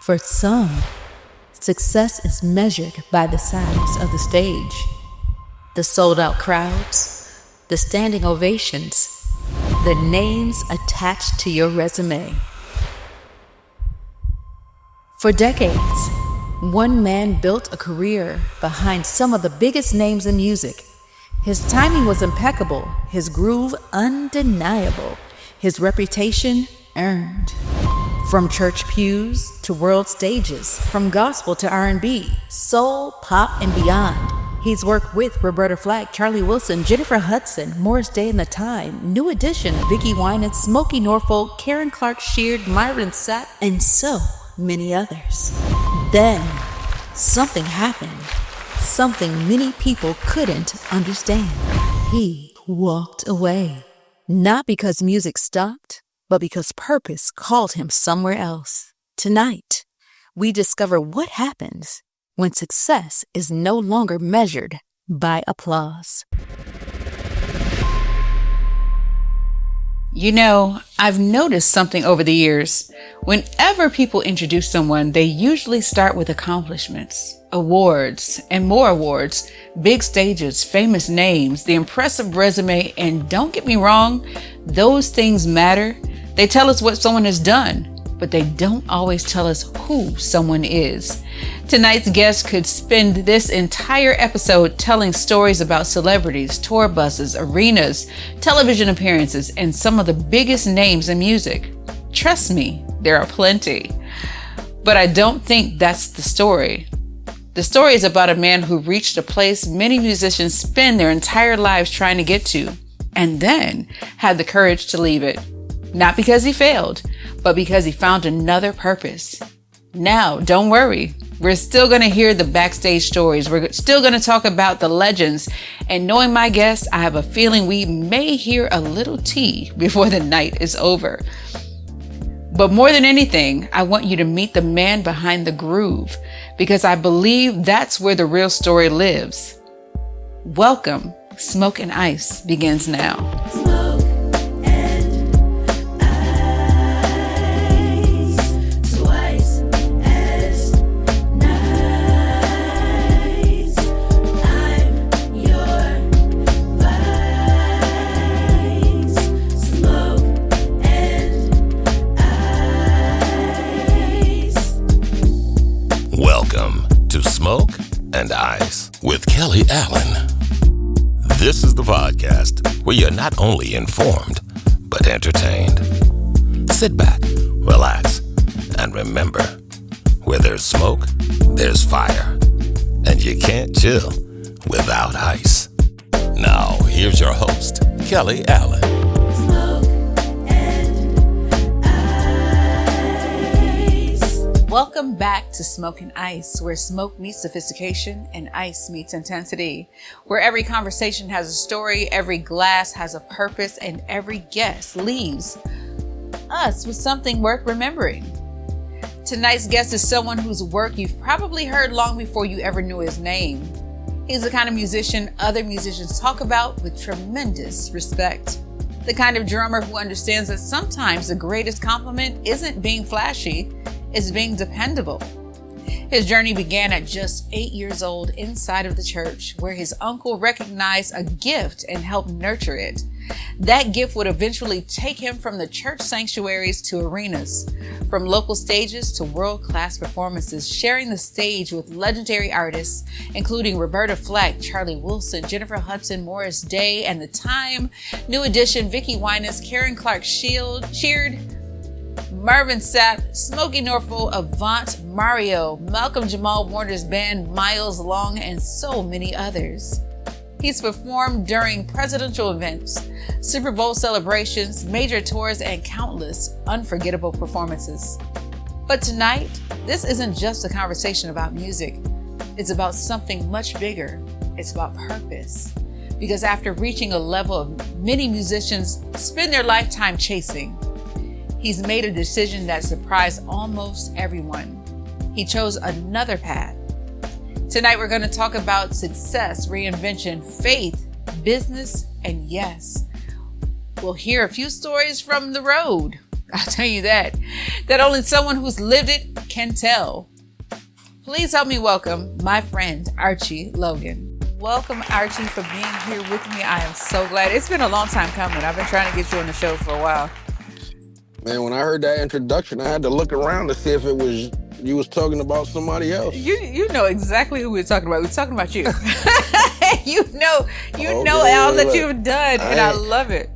For some, success is measured by the size of the stage, the sold-out crowds, the standing ovations, the names attached to your resume. For decades, one man built a career behind some of the biggest names in music. His timing was impeccable, his groove undeniable, his reputation earned. From church pews to world stages, from gospel to R&B, soul, pop, and beyond. He's worked with Roberta Flack, Charlie Wilson, Jennifer Hudson, Morris Day and the Time, New Edition, Vicki Winans, Smokey Norfolk, Karen Clark Sheard, Myron Sapp, and so many others. Then, something happened. Something many people couldn't understand. He walked away. Not because music stopped, but because purpose called him somewhere else. Tonight, we discover what happens when success is no longer measured by applause. You know, I've noticed something over the years. Whenever people introduce someone, they usually start with accomplishments, awards, and more awards, big stages, famous names, the impressive resume, and don't get me wrong, those things matter. They tell us what someone has done, but they don't always tell us who someone is. Tonight's guest could spend this entire episode telling stories about celebrities, tour buses, arenas, television appearances, and some of the biggest names in music. Trust me, there are plenty. But I don't think that's the story. The story is about a man who reached a place many musicians spend their entire lives trying to get to, and then had the courage to leave it. Not because he failed, but because he found another purpose. Now, don't worry. We're still going to hear the backstage stories. We're still going to talk about the legends. And knowing my guests, I have a feeling we may hear a little tea before the night is over. But more than anything, I want you to meet the man behind the groove, because I believe that's where the real story lives. Welcome. Smoke and Ice begins now. Smoke and Ice with Kelly Allen. This is the podcast where you're not only informed, but entertained. Sit back, relax, and remember, where there's smoke, there's fire, and you can't chill without ice. Now, here's your host, Kelly Allen. Welcome back to Smoke and Ice, where smoke meets sophistication and ice meets intensity, where every conversation has a story, every glass has a purpose, and every guest leaves us with something worth remembering. Tonight's guest is someone whose work you've probably heard long before you ever knew his name. He's the kind of musician other musicians talk about with tremendous respect. The kind of drummer who understands that sometimes the greatest compliment isn't being flashy, it's being dependable. His journey began at just 8 years old inside of the church, where his uncle recognized a gift and helped nurture it. That gift would eventually take him from the church sanctuaries to arenas, from local stages to world-class performances, sharing the stage with legendary artists, including Roberta Flack, Charlie Wilson, Jennifer Hudson, Morris Day and the Time, New Edition, Vicki Winans, Karen Clark Sheard, Marvin Sapp, Smokey Norfolk, Avant, Mario, Malcolm Jamal Warner's band, Miles Long, and so many others. He's performed during presidential events, Super Bowl celebrations, major tours, and countless unforgettable performances. But tonight, this isn't just a conversation about music. It's about something much bigger. It's about purpose. Because after reaching a level of many musicians spend their lifetime chasing, he's made a decision that surprised almost everyone. He chose another path. Tonight, we're going to talk about success, reinvention, faith, business, and yes, we'll hear a few stories from the road. I'll tell you that only someone who's lived it can tell. Please help me welcome my friend, Archie Logan. Welcome, Archie, for being here with me. I am so glad. It's been a long time coming. I've been trying to get you on the show for a while. Man, when I heard that introduction, I had to look around to see if it was you was talking about somebody else. You know exactly who we're talking about. We're talking about you. you know all that you've done, and I love it.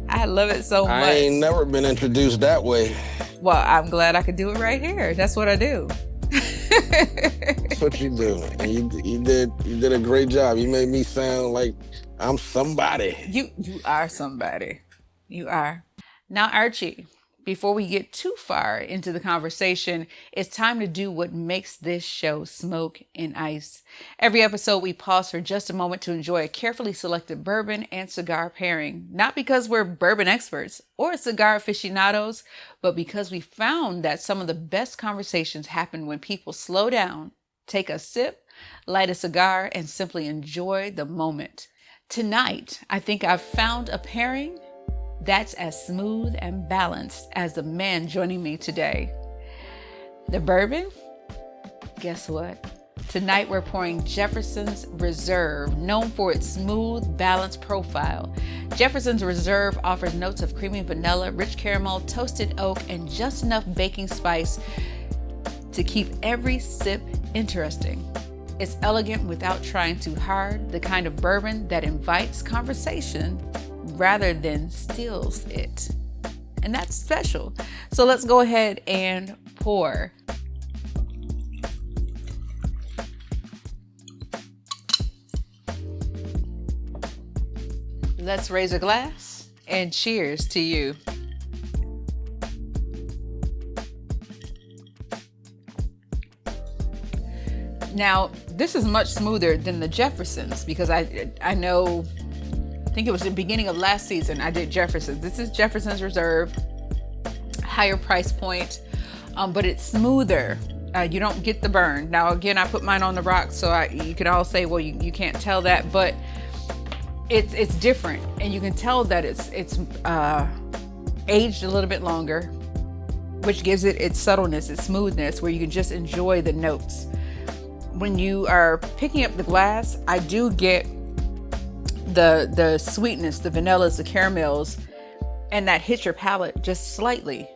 I love it so much. I ain't never been introduced that way. Well, I'm glad I could do it right here. That's what I do. That's what you do. And you did a great job. You made me sound like I'm somebody. You are somebody. You are. Now, Archie, before we get too far into the conversation, it's time to do what makes this show Smoke and Ice. Every episode, we pause for just a moment to enjoy a carefully selected bourbon and cigar pairing. Not because we're bourbon experts or cigar aficionados, but because we found that some of the best conversations happen when people slow down, take a sip, light a cigar, and simply enjoy the moment. Tonight, I think I've found a pairing that's as smooth and balanced as the man joining me today. The bourbon? Guess what? Tonight we're pouring Jefferson's Reserve, known for its smooth, balanced profile. Jefferson's Reserve offers notes of creamy vanilla, rich caramel, toasted oak, and just enough baking spice to keep every sip interesting. It's elegant without trying too hard, the kind of bourbon that invites conversation rather than steals it. And that's special. So let's go ahead and pour. Let's raise a glass and cheers to you. Now, this is much smoother than the Jeffersons because I think it was the beginning of last season I did Jefferson's. This is Jefferson's Reserve, higher price point, but it's smoother. You don't get the burn. Now, again, I put mine on the rocks, so you can all say, well, you can't tell that, but it's different, and you can tell that it's aged a little bit longer, which gives it its subtleness, its smoothness, where you can just enjoy the notes. When you are picking up the glass, I do get the sweetness, the vanillas, the caramels, and that hits your palate just slightly.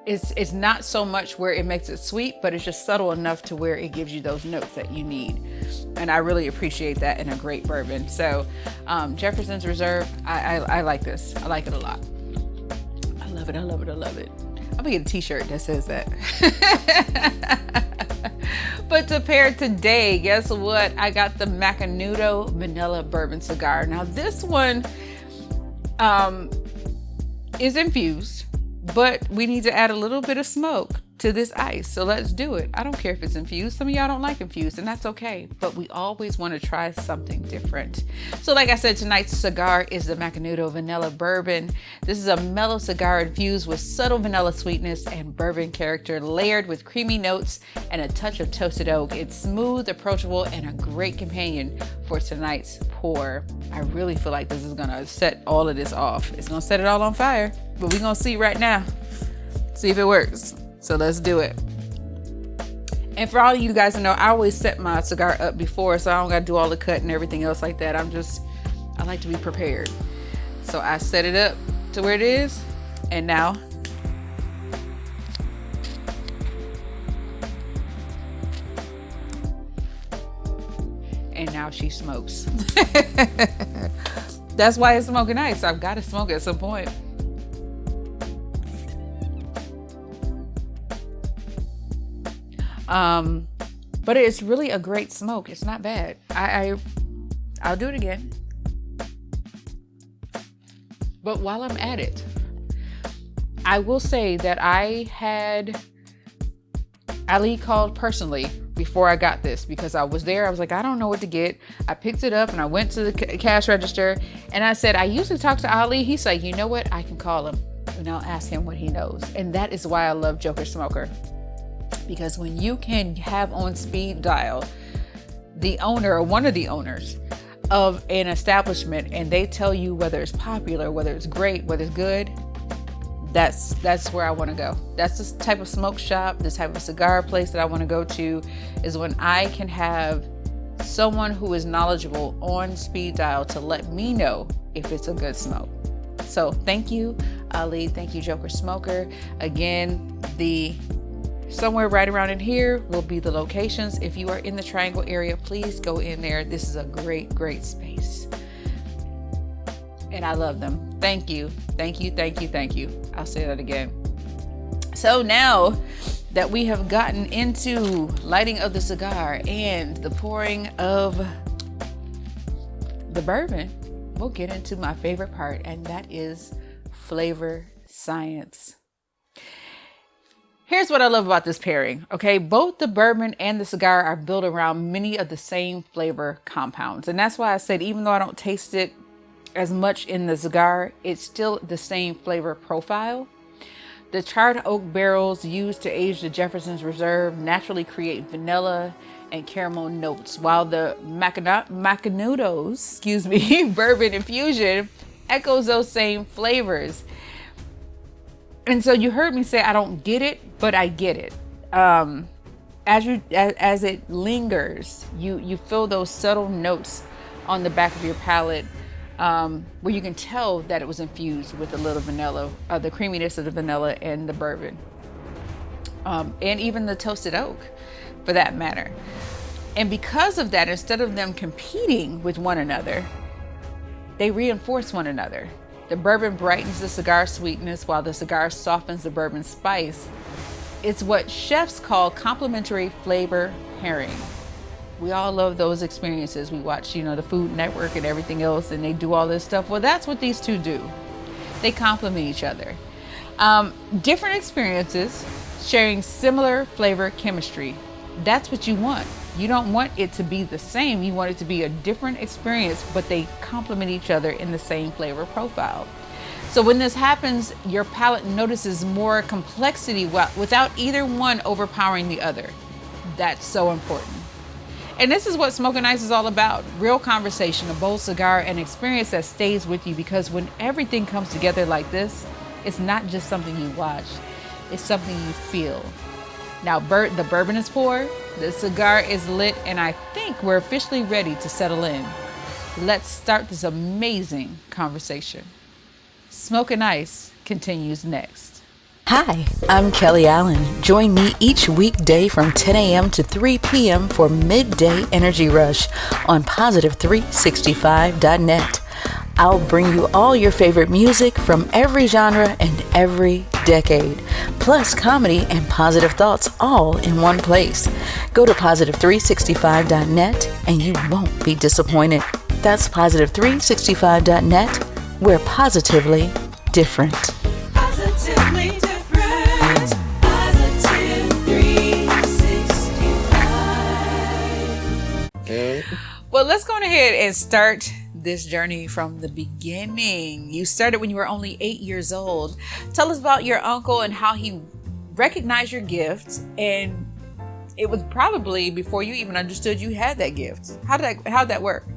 It's not so much where it makes it sweet, but it's just subtle enough to where it gives you those notes that you need. And I really appreciate that in a great bourbon. So Jefferson's Reserve, I like this. I like it a lot. I love it. I love it. I love it. I'm gonna get a t-shirt that says that. But to pair today, guess what? I got the Macanudo Vanilla Bourbon Cigar. Now this one is infused, but we need to add a little bit of smoke to this ice. So let's do it. I don't care if it's infused. Some of y'all don't like infused, and that's okay. But we always want to try something different. So like I said, tonight's cigar is the Macanudo Vanilla Bourbon. This is a mellow cigar infused with subtle vanilla sweetness and bourbon character, layered with creamy notes and a touch of toasted oak. It's smooth, approachable, and a great companion for tonight's pour. I really feel like this is gonna set all of this off. It's gonna set it all on fire, but we're gonna see right now. See if it works. So let's do it. And for all of you guys to know, I always set my cigar up before, so I don't gotta do all the cut and everything else like that. I like to be prepared. So I set it up to where it is, and now she smokes. That's why it's smoking ice. I've got to smoke at some point. But it's really a great smoke. It's not bad. I'll do it again. But while I'm at it, I will say that I had Ali called personally before I got this, because I was there. I was like, I don't know what to get. I picked it up and I went to the cash register and I said, I usually talk to Ali. He's like, you know what? I can call him and I'll ask him what he knows. And that is why I love Joker Smoker. Because when you can have on speed dial the owner or one of the owners of an establishment and they tell you whether it's popular, whether it's great, whether it's good, that's where I want to go. That's the type of smoke shop, the type of cigar place that I want to go to, is when I can have someone who is knowledgeable on speed dial to let me know if it's a good smoke. So thank you, Ali. Thank you, Joker Smoker. Again, somewhere right around in here will be the locations. If you are in the Triangle area, please go in there. This is a great, great space. And I love them. Thank you. Thank you. Thank you. Thank you. I'll say that again. So now that we have gotten into lighting of the cigar and the pouring of the bourbon, we'll get into my favorite part, and that is flavor science. Here's what I love about this pairing, okay? Both the bourbon and the cigar are built around many of the same flavor compounds. And that's why I said, even though I don't taste it as much in the cigar, it's still the same flavor profile. The charred oak barrels used to age the Jefferson's Reserve naturally create vanilla and caramel notes, while the Macanudo's, bourbon infusion echoes those same flavors. And so you heard me say I don't get it, but I get it. As it lingers, you feel those subtle notes on the back of your palate, where you can tell that it was infused with a little vanilla, the creaminess of the vanilla and the bourbon, and even the toasted oak, for that matter. And because of that, instead of them competing with one another, they reinforce one another. The bourbon brightens the cigar sweetness while the cigar softens the bourbon spice. It's what chefs call complementary flavor pairing. We all love those experiences. We watch, the Food Network and everything else, and they do all this stuff. Well, that's what these two do. They complement each other. Different experiences, sharing similar flavor chemistry. That's what you want. You don't want it to be the same. You want it to be a different experience, but they complement each other in the same flavor profile. So when this happens, your palate notices more complexity without either one overpowering the other. That's so important. And this is what Smoking Ice is all about. Real conversation, a bold cigar, an experience that stays with you, because when everything comes together like this, it's not just something you watch, it's something you feel. Now, the bourbon is poured, the cigar is lit, and I think we're officially ready to settle in. Let's start this amazing conversation. Smoking Ice continues next. Hi, I'm Kelly Allen. Join me each weekday from 10 a.m. to 3 p.m. for Midday Energy Rush on Positive365.net. I'll bring you all your favorite music from every genre and every decade, plus comedy and positive thoughts all in one place. Go to Positive365.net and you won't be disappointed. That's Positive365.net. We're positively different. Positively different. Positive 365. Well, let's go ahead and start this journey from the beginning. You started when you were only 8 years old. Tell us about your uncle and how he recognized your gift, and it was probably before you even understood you had that gift. How'd that work?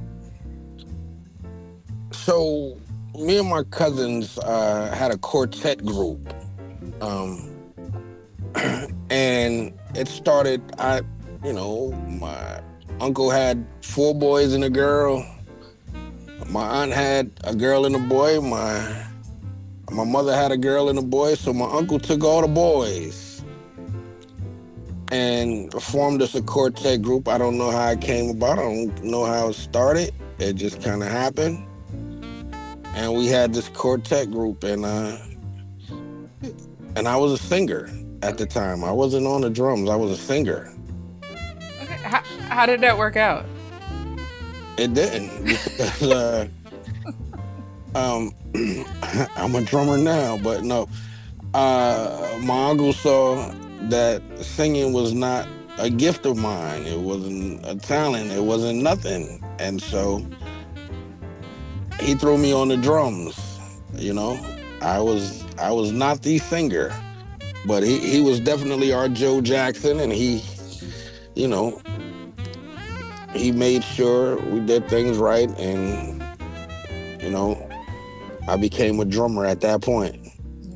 So me and my cousins had a quartet group, and it started. My uncle had 4 boys and a girl. My aunt had a girl and a boy. My mother had a girl and a boy. So my uncle took all the boys and formed us a quartet group. I don't know how it came about. I don't know how it started. It just kind of happened. And we had this quartet group, and I was a singer at the time. I wasn't on the drums. I was a singer. Okay. How did that work out? It didn't, because I'm a drummer now, but no. My uncle saw that singing was not a gift of mine. It wasn't a talent. It wasn't nothing. And so he threw me on the drums. I was not the singer, but he was definitely our Joe Jackson, and he he made sure we did things right, and you know, I became a drummer at that point.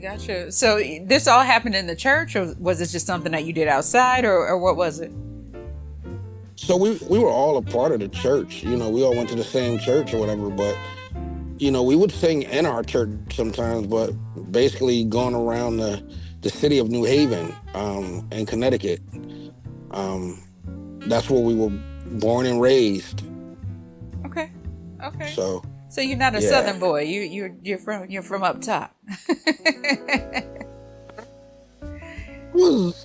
Gotcha. So this all happened in the church, or was it just something that you did outside, or what was it? So we were all a part of the church. You know, we all went to the same church or whatever, but you know, we would sing in our church sometimes, but basically going around the city of New Haven, in Connecticut. Um, that's where we were born and raised. Okay. Okay. So So you're not a yeah. Southern boy. You're from up top.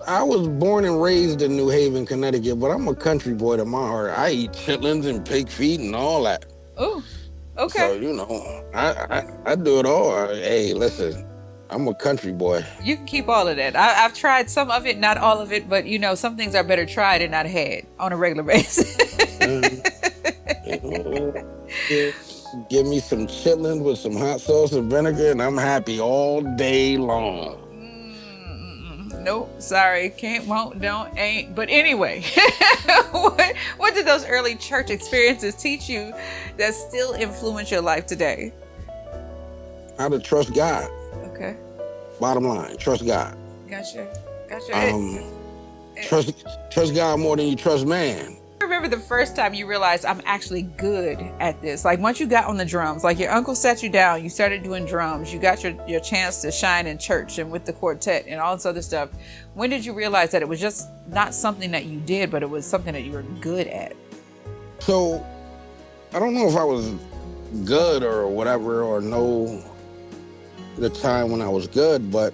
I was born and raised in New Haven, Connecticut, but I'm a country boy to my heart. I eat chitlins and pig feet and all that. Oh. So, Okay. you know, I do it all. Hey, listen, I'm a country boy. You can keep all of that. I've tried some of it, not all of it, but you know, some things are better tried and not had on a regular basis. You know, yeah, give me some chitlins with some hot sauce and vinegar, and I'm happy all day long. Nope, sorry, can't, won't, don't, ain't. But anyway, what did those early church experiences teach you that still influence your life today? How to trust God. Okay, Bottom line, trust God. gotcha. Trust God more than you trust man. I remember the first time you realized I'm actually good at this. Like once you got on the drums, like your uncle sat you down, you started doing drums, you got your chance to shine in church and with the quartet and all this other stuff. When did you realize that it was just not something that you did, but it was something that you were good at? So I don't know if I was good or whatever, or know the time when I was good, but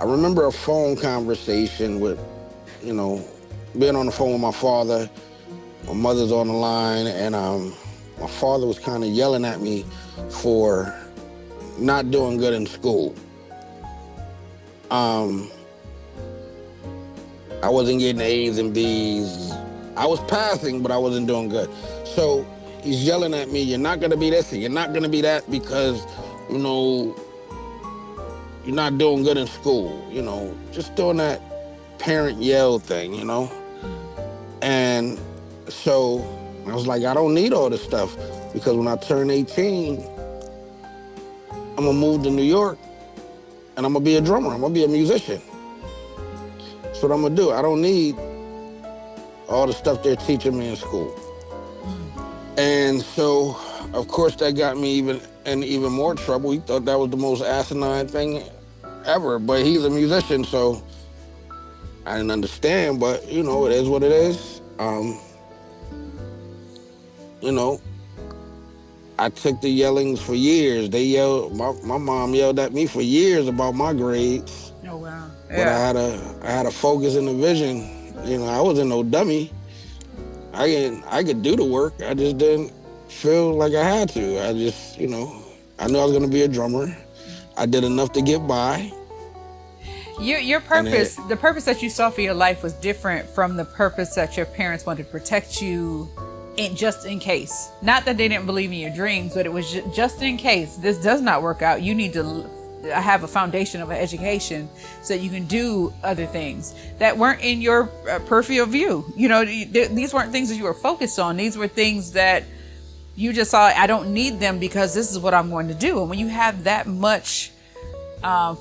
I remember a phone conversation with, you know, being on the phone with my father. My mother's on the line, and my father was kind of yelling at me for not doing good in school. I wasn't getting A's and B's. I was passing, but I wasn't doing good. So he's yelling at me, you're not gonna be this and you're not gonna be that because, you know, you're not doing good in school. You know, just doing that parent yell thing, you know? And so I was like, I don't need all this stuff, because when I turn 18, I'm gonna move to New York and I'm gonna be a drummer. I'm gonna be a musician. That's what I'm gonna do. I don't need all the stuff they're teaching me in school. And so, of course, that got me even more trouble. He thought that was the most asinine thing ever, but he's a musician, so I didn't understand, but you know, it is what it is. You know, I took the yellings for years. They yelled, my mom yelled at me for years about my grades. Oh wow. But I had a focus and a vision. You know, I wasn't no dummy. I could do the work. I just didn't feel like I had to. I just, you know, I knew I was gonna be a drummer. I did enough to get by. Your purpose, the purpose that you saw for your life was different from the purpose that your parents wanted to protect you just in case. Not that they didn't believe in your dreams, but it was just in case this does not work out. You need to have a foundation of an education so that you can do other things that weren't in your peripheral view. You know, these weren't things that you were focused on. These were things that you just saw, I don't need them because this is what I'm going to do. And when you have that much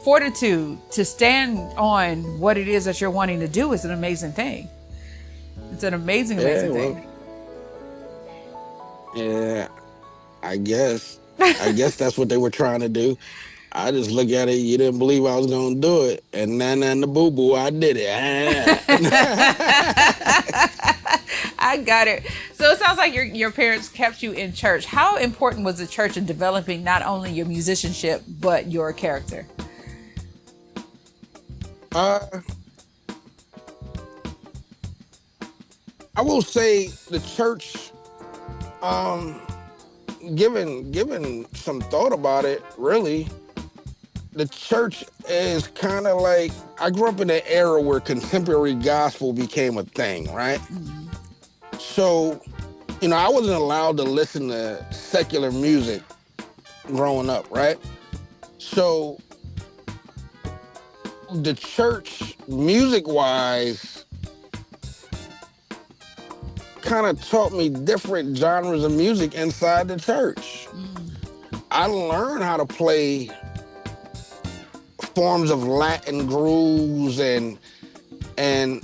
fortitude to stand on what it is that you're wanting to do, is an amazing thing. It's an amazing thing. Yeah, I guess that's what they were trying to do. I just look at it, you didn't believe I was gonna do it, and and the boo boo, I did it. I got it. So it sounds like your parents kept you in church. How important was the church in developing not only your musicianship but your character? I will say the church, given some thought about it, really, the church is kind of like, I grew up in an era where contemporary gospel became a thing, right? Mm-hmm. So, you know, I wasn't allowed to listen to secular music growing up, right? So the church, music-wise, kind of taught me different genres of music inside the church. I learned how to play forms of Latin grooves and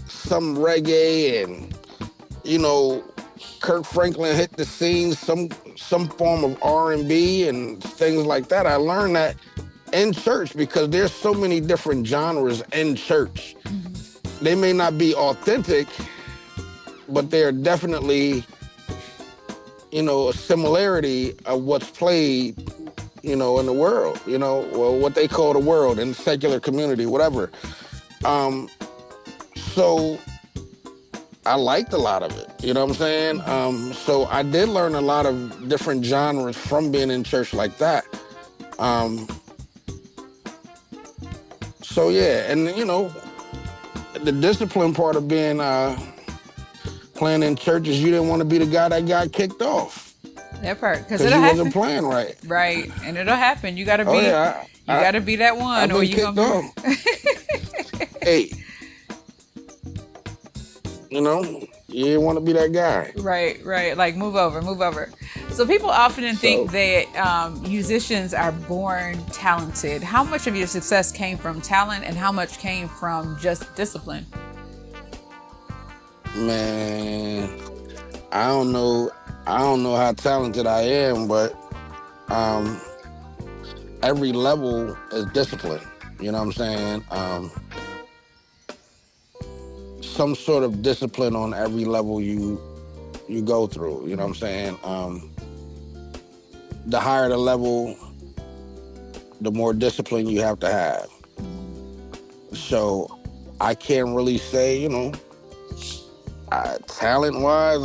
some reggae, and you know, Kirk Franklin hit the scene, some form of R&B and things like that. I learned that in church because there's so many different genres in church. They may not be authentic, but they're definitely, you know, a similarity of what's played, you know, in the world, you know, well, what they call the world in the secular community, whatever. So I liked a lot of it, you know what I'm saying? So I did learn a lot of different genres from being in church like that. So yeah, and you know, the discipline part of being playing in church is you didn't want to be the guy that got kicked off. That part, because Because it'll you happen. wasn't playing right. Right, and it'll happen. You gotta be, Oh yeah, you gotta be that one, I've or been you kicked gonna off. Hey, you know, you didn't want to be that guy. Right. Like move over. So people often think that musicians are born talented. How much of your success came from talent, and how much came from just discipline? Man, I don't know how talented I am, but every level is discipline. You know what I'm saying? Some sort of discipline on every level you go through. You know what I'm saying? The higher the level, the more discipline you have to have. So I can't really say, you know, talent-wise,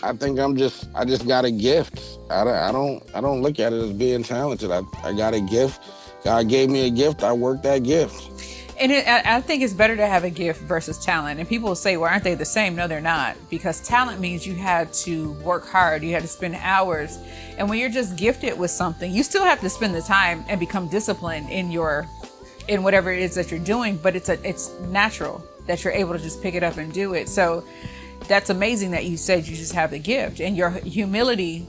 I think I just got a gift. I don't look at it as being talented. I got a gift. God gave me a gift. I worked that gift. And I think it's better to have a gift versus talent. And people will say, well, aren't they the same? No, they're not. Because talent means you had to work hard. You had to spend hours. And when you're just gifted with something, you still have to spend the time and become disciplined in whatever it is that you're doing. But it's natural that you're able to just pick it up and do it. So that's amazing that you said you just have the gift. And your humility,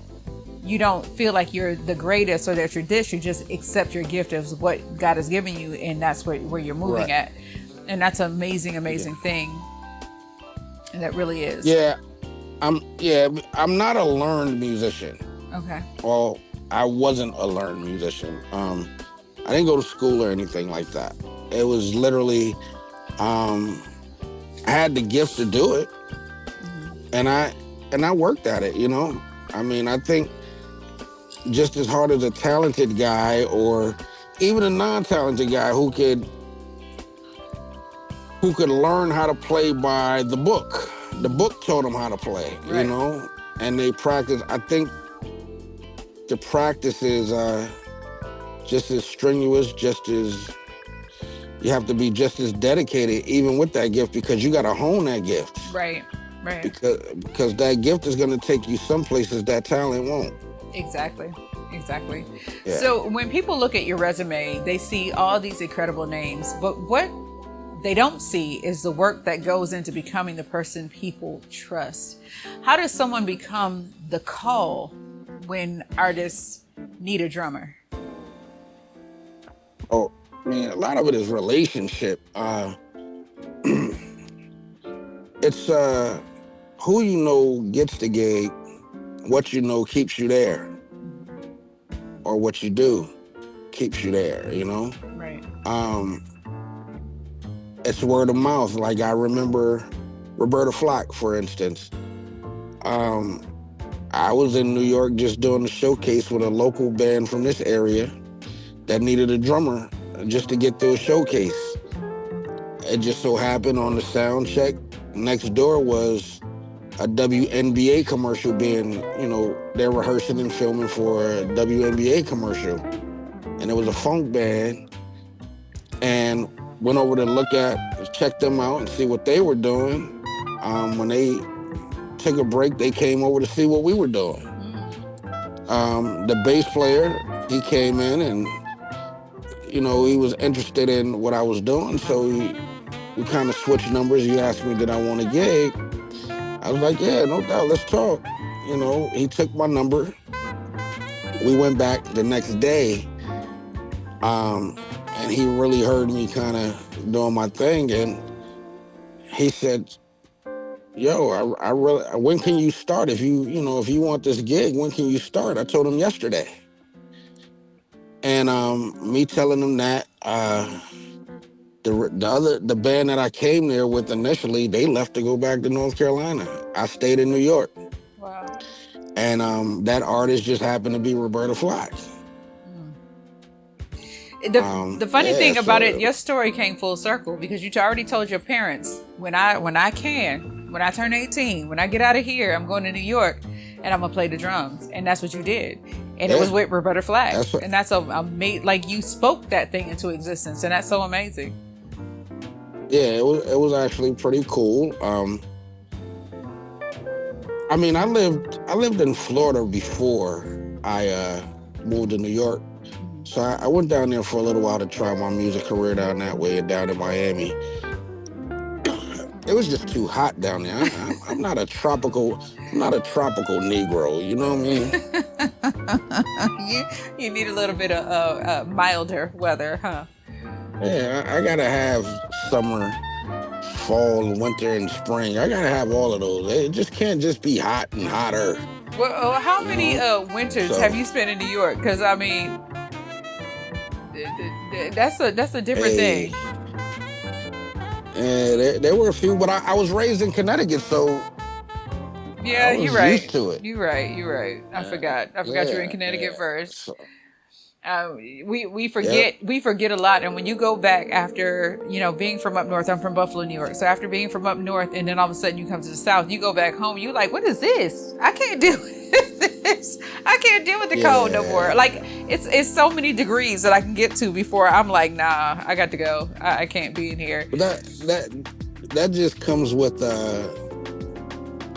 you don't feel like you're the greatest or that you're this. You just accept your gift as what God has given you, and that's where you're moving Right. at. And that's an amazing thing. And that really is. Yeah, I'm not a learned musician. Okay. Well, I wasn't a learned musician. I didn't go to school or anything like that. It was literally, I had the gift to do it, and I worked at it. You know, I mean, I think just as hard as a talented guy or even a non-talented guy who could learn how to play by the book. The book taught them how to play, Right. you know, and they practice. I think the practice is just as strenuous, just as you have to be just as dedicated, even with that gift, because you got to hone that gift. Right. Because that gift is going to take you some places that talent won't. Exactly. Yeah. So when people look at your resume, they see all these incredible names, but what they don't see is the work that goes into becoming the person people trust. How does someone become the call when artists need a drummer? Oh, man, a lot of it is relationship. It's who you know gets the gig, what you know keeps you there, or what you do keeps you there, you know? Right. It's word of mouth. Like I remember Roberta Flack, for instance. I was in New York just doing a showcase with a local band from this area that needed a drummer just to get through a showcase. It just so happened on the sound check, next door was a WNBA commercial being, you know, they're rehearsing and filming for a WNBA commercial. And it was a funk band. And went over to check them out and see what they were doing. When they took a break, they came over to see what we were doing. The bass player, he came in and, you know, he was interested in what I was doing. So we kind of switched numbers. He asked me, did I want a gig? I was like, yeah, no doubt, let's talk. You know, he took my number. We went back the next day, and he really heard me kind of doing my thing, and he said, yo, I really, when can you start? If if you want this gig, when can you start? I told him yesterday. And me telling him that, the band that I came there with initially, they left to go back to North Carolina. I stayed in New York. Wow. And that artist just happened to be Roberta Flack. The funny thing about so- it, your story came full circle because you already told your parents when I turn 18, when I get out of here, I'm going to New York and I'm gonna play the drums, and that's what you did, and it was with Roberta Flack, and that's like you spoke that thing into existence, and that's so amazing. Yeah, it was actually pretty cool. I mean, I lived in Florida before I moved to New York. So I went down there for a little while to try my music career down that way, down in Miami. It was just too hot down there. I'm not a tropical Negro. You know what I mean? You need a little bit of milder weather, huh? Yeah, I gotta have summer, fall, winter, and spring. I gotta have all of those. It just can't just be hot and hotter. Well, how many winters have you spent in New York? Because I mean, that's a different thing. Yeah, there were a few, but I was raised in Connecticut, so yeah, I was you're right. used to it. You're right. I forgot you were in Connecticut first. So, We forget a lot, and when you go back after being from up north, I'm from Buffalo, New York. So after being from up north, and then all of a sudden you come to the south, you go back home, you like, what is this? I can't deal with this. I can't deal with the cold no more. Like it's so many degrees that I can get to before I'm like, nah, I got to go. I can't be in here. But that just comes with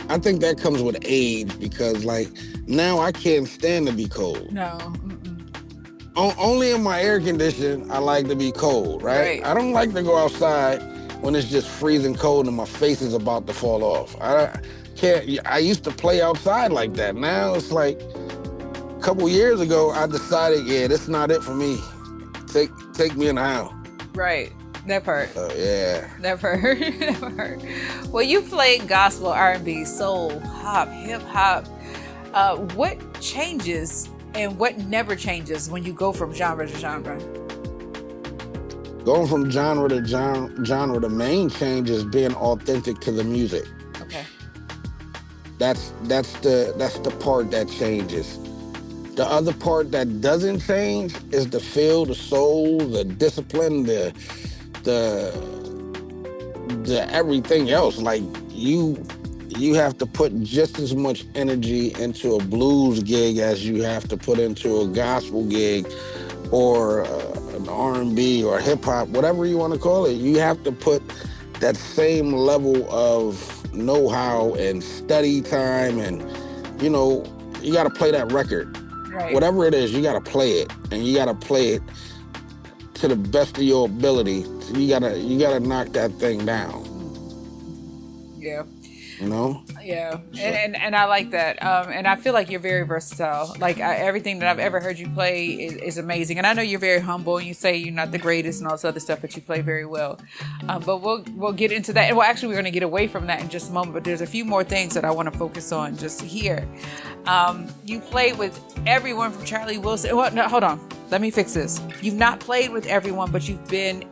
I think that comes with age, because like now I can't stand to be cold. No. Only in my air condition, I like to be cold, right? I don't like to go outside when it's just freezing cold and my face is about to fall off. I used to play outside like that. Now it's like a couple years ago, I decided, yeah, this is not it for me. Take me in the house. Right. That part. Yeah. That part. Well, you played gospel, R&B, soul, hop, hip hop. What changes and what never changes when you go from genre to genre? Going from genre to genre, the main change is being authentic to the music. Okay. That's the part that changes. The other part that doesn't change is the feel, the soul, the discipline, the everything else. Like you have to put just as much energy into a blues gig as you have to put into a gospel gig or an R&B or hip hop, whatever you want to call it. You have to put that same level of know-how and study time, and you got to play that record. Right. Whatever it is, you got to play it, and you got to play it to the best of your ability. You gotta knock that thing down. Yeah. Yeah, and I like that, and I feel like you're very versatile. Like everything that I've ever heard you play is amazing, and I know you're very humble, and you say you're not the greatest and all this other stuff, but you play very well. But we'll get into that, and well, actually, we're going to get away from that in just a moment. But there's a few more things that I want to focus on just here. You played with everyone from Charlie Wilson. Well, no, hold on, let me fix this. You've not played with everyone, but you've been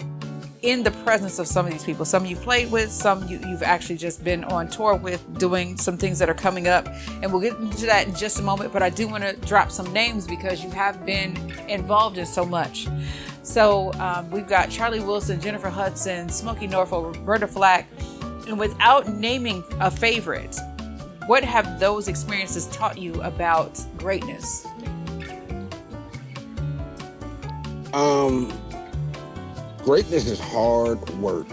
in the presence of some of these people. Some you played with, some you've actually just been on tour with, doing some things that are coming up, and we'll get into that in just a moment. But I do want to drop some names because you have been involved in so much. So we've got Charlie Wilson, Jennifer Hudson, Smokey Norfolk, Roberta Flack, and without naming a favorite, what have those experiences taught you about greatness? Greatness is hard work.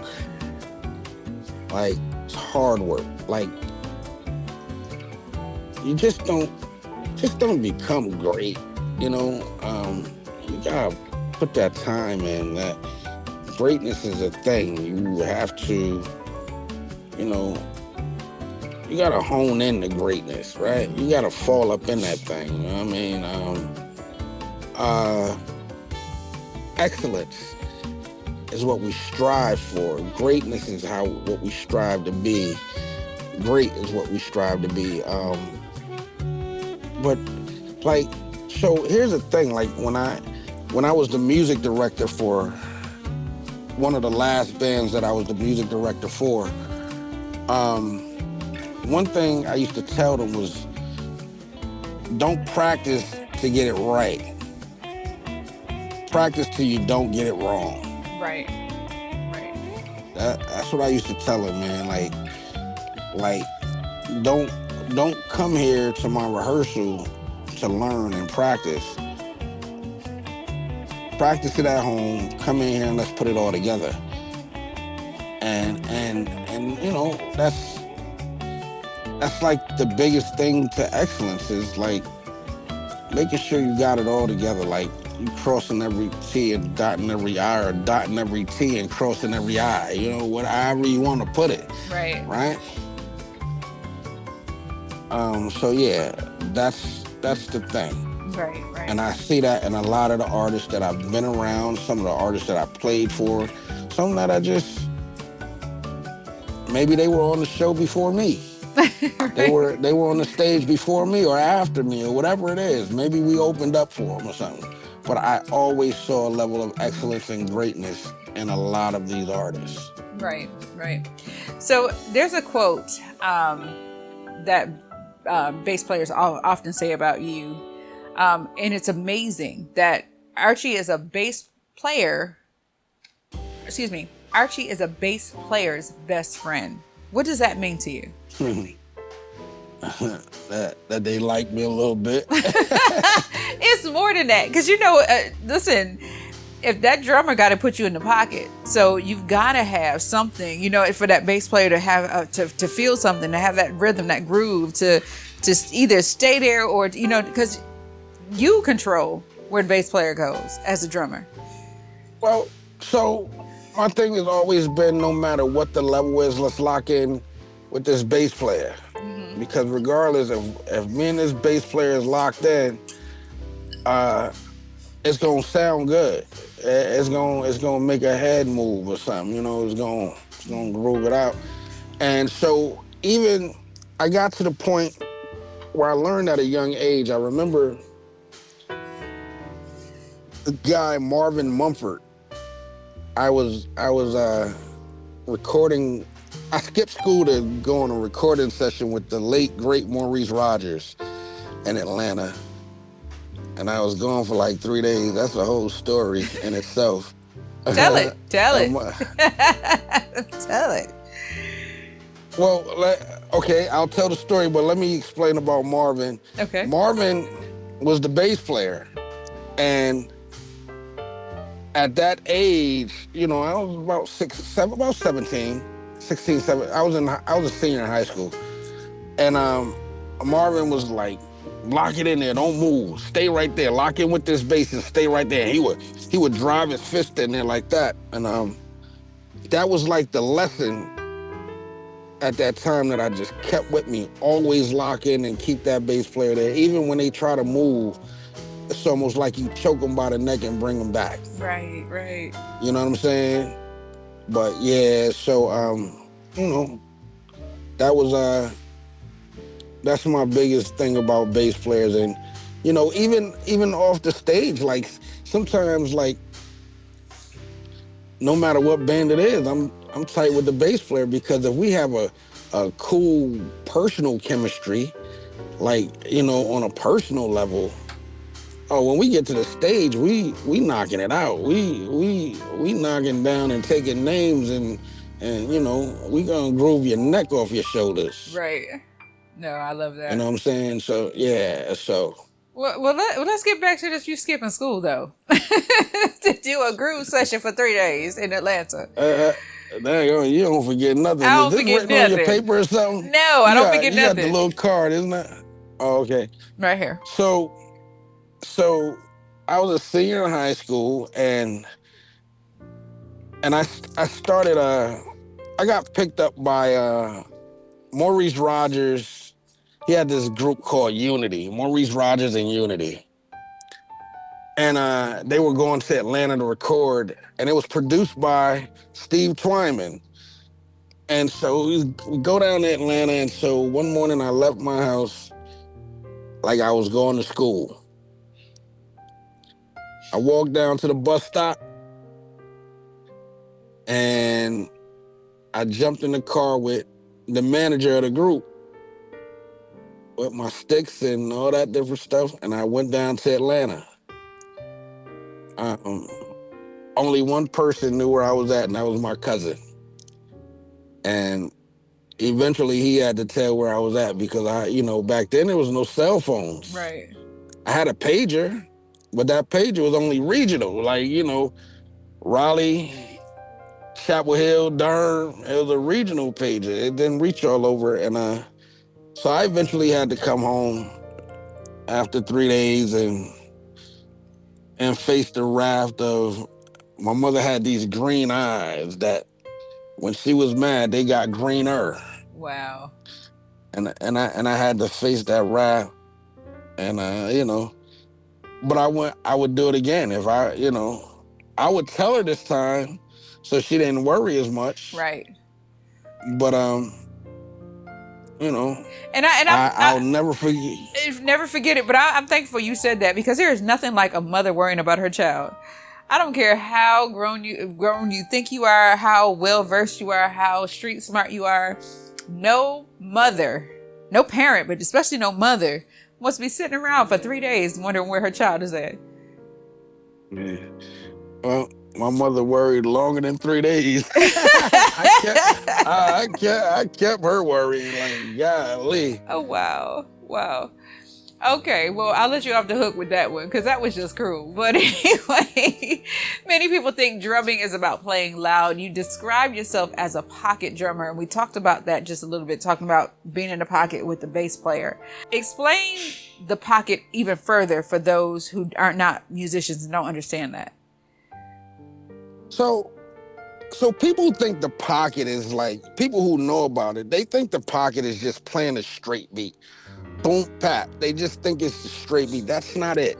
Like, it's hard work. Like, you just don't become great, you gotta put that time in. That greatness is a thing. You have to, hone in the greatness, right? You gotta fall up in that thing. You know what I mean? Excellence is what we strive for. Greatness is what we strive to be. Great is what we strive to be. But like, so here's the thing. Like when I was the music director for one of the last bands that I was the music director for, one thing I used to tell them was, don't practice to get it right. Practice till you don't get it wrong. Right. That's what I used to tell them, man. Like, don't come here to my rehearsal to learn and practice. Practice it at home. Come in here and let's put it all together. And you know, that's like the biggest thing to excellence is like making sure you got it all together. Like you crossing every T and dotting every I, or dotting every T and crossing every I. You know, however you want to put it. Right. Right. So yeah, that's the thing. Right. And I see that in a lot of the artists that I've been around, some of the artists that I played for, some that I just, maybe they were on the show before me. Right. They were on the stage before me or after me or whatever it is. Maybe we opened up for them or something. But I always saw a level of excellence and greatness in a lot of these artists. Right. So there's a quote that bass players often say about you, and it's amazing that Archie is a bass player's best friend. What does that mean to you? that they like me a little bit. It's more than that, because listen, if that drummer got to put you in the pocket, so you've got to have something, for that bass player to have to feel something, to have that rhythm, that groove, to either stay there or because you control where the bass player goes as a drummer. Well, so my thing has always been, no matter what the level is, let's lock in with this bass player. Mm-hmm. Because regardless if me and this bass player is locked in, it's gonna sound good. It's gonna make a head move or something. It's gonna groove it out. And so even I got to the point where I learned at a young age. I remember the guy Marvin Mumford. I was recording. I skipped school to go on a recording session with the late great Maurice Rogers in Atlanta, and I was gone for like 3 days. That's a whole story in itself. Tell it. Tell it. Well, okay, I'll tell the story, but let me explain about Marvin. Okay. Marvin was the bass player, and at that age, I was about 17, 16, 17. I was a senior in high school, and Marvin was like, lock it in there, don't move, stay right there, lock in with this bass and stay right there. He would drive his fist in there like that, and that was like the lesson at that time that I just kept with me. Always lock in and keep that bass player there, even when they try to move. It's almost like you choke them by the neck and bring them back. Right. You know what I'm saying? But yeah, so that was that's my biggest thing about bass players. And even off the stage, like sometimes, like no matter what band it is, I'm tight with the bass player, because if we have a cool personal chemistry, like on a personal level, when we get to the stage, we knocking it out. We knocking down and taking names, and we gonna groove your neck off your shoulders. Right. No, I love that. You know what I'm saying? So yeah. So. Well, let's get back to this. You skipping school though to do a groove session for 3 days in Atlanta. You don't forget nothing. I don't Is this forget written nothing. on your paper or something? No, I don't forget you nothing. got the little card, isn't it? Oh, okay. Right here. So I was a senior in high school, and I started I got picked up by Maurice Rogers, he had this group called Unity, Maurice Rogers and Unity. And they were going to Atlanta to record, and it was produced by Steve Twyman. And so we go down to Atlanta, and so one morning I left my house like I was going to school. I walked down to the bus stop, and I jumped in the car with the manager of the group with my sticks and all that different stuff, and I went down to Atlanta. Only one person knew where I was at, and that was my cousin. And eventually he had to tell where I was at because back then there was no cell phones. Right. I had a pager, but that pager was only regional, like, Raleigh, Chapel Hill, Durham. It was a regional pager. It didn't reach all over. And so I eventually had to come home after 3 days and face the wrath of my mother. Had these green eyes that when she was mad, they got greener. Wow. And I had to face that wrath. And but I would do it again if I would tell her this time so she didn't worry as much. Right. But I'll never forget. Never forget it. But I'm thankful you said that, because there is nothing like a mother worrying about her child. I don't care how grown you think you are, how well versed you are, how street smart you are. No mother, no parent, but especially no mother, wants to be sitting around for 3 days wondering where her child is at. Yeah. Well, my mother worried longer than 3 days. I kept her worrying, like, golly. Oh, wow. Okay, well, I'll let you off the hook with that one, because that was just cruel. But anyway, many people think drumming is about playing loud. You describe yourself as a pocket drummer, and we talked about that just a little bit, talking about being in the pocket with the bass player. Explain the pocket even further for those who are not musicians and don't understand that. So people think the pocket is like, people who know about it, they think the pocket is just playing a straight beat. Boom, pap. They just think it's a straight beat. That's not it.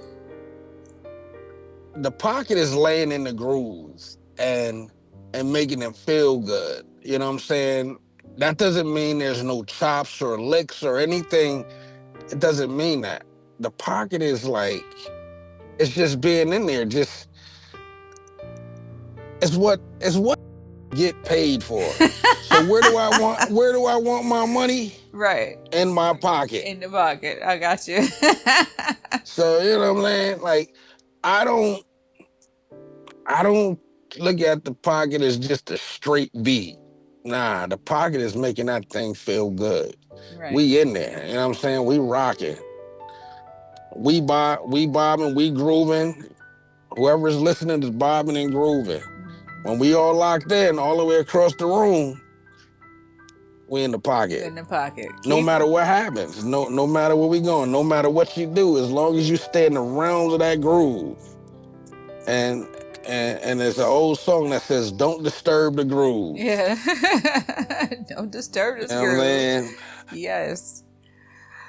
The pocket is laying in the grooves and making them feel good. You know what I'm saying? That doesn't mean there's no chops or licks or anything. It doesn't mean that. The pocket is like, it's just being in there. Just, it's what get paid for. So where do I want my money? Right. In my pocket. In the pocket. I got you. So, you know what I'm saying? Like, I don't look at the pocket as just a straight beat. Nah, the pocket is making that thing feel good. Right. We in there, you know what I'm saying? We rocking. We bobbing, we grooving. Whoever's listening is bobbing and grooving. When we all locked in all the way across the room, we in the pocket. In the pocket. No matter what happens, no matter where we going, no matter what you do, as long as you stay in the realms of that groove. And there's an old song that says, "Don't disturb the groove." Yeah. Don't disturb this groove. Man. Yes.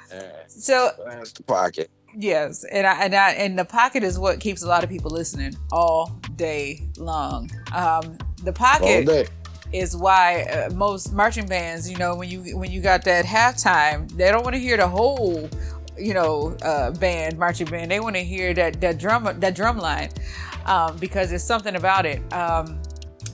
Yeah. So that's the pocket. Yes, and the pocket is what keeps a lot of people listening all day long. The pocket is why most marching bands, when you got that halftime, they don't want to hear the whole, marching band. They want to hear that drum line, because there's something about it,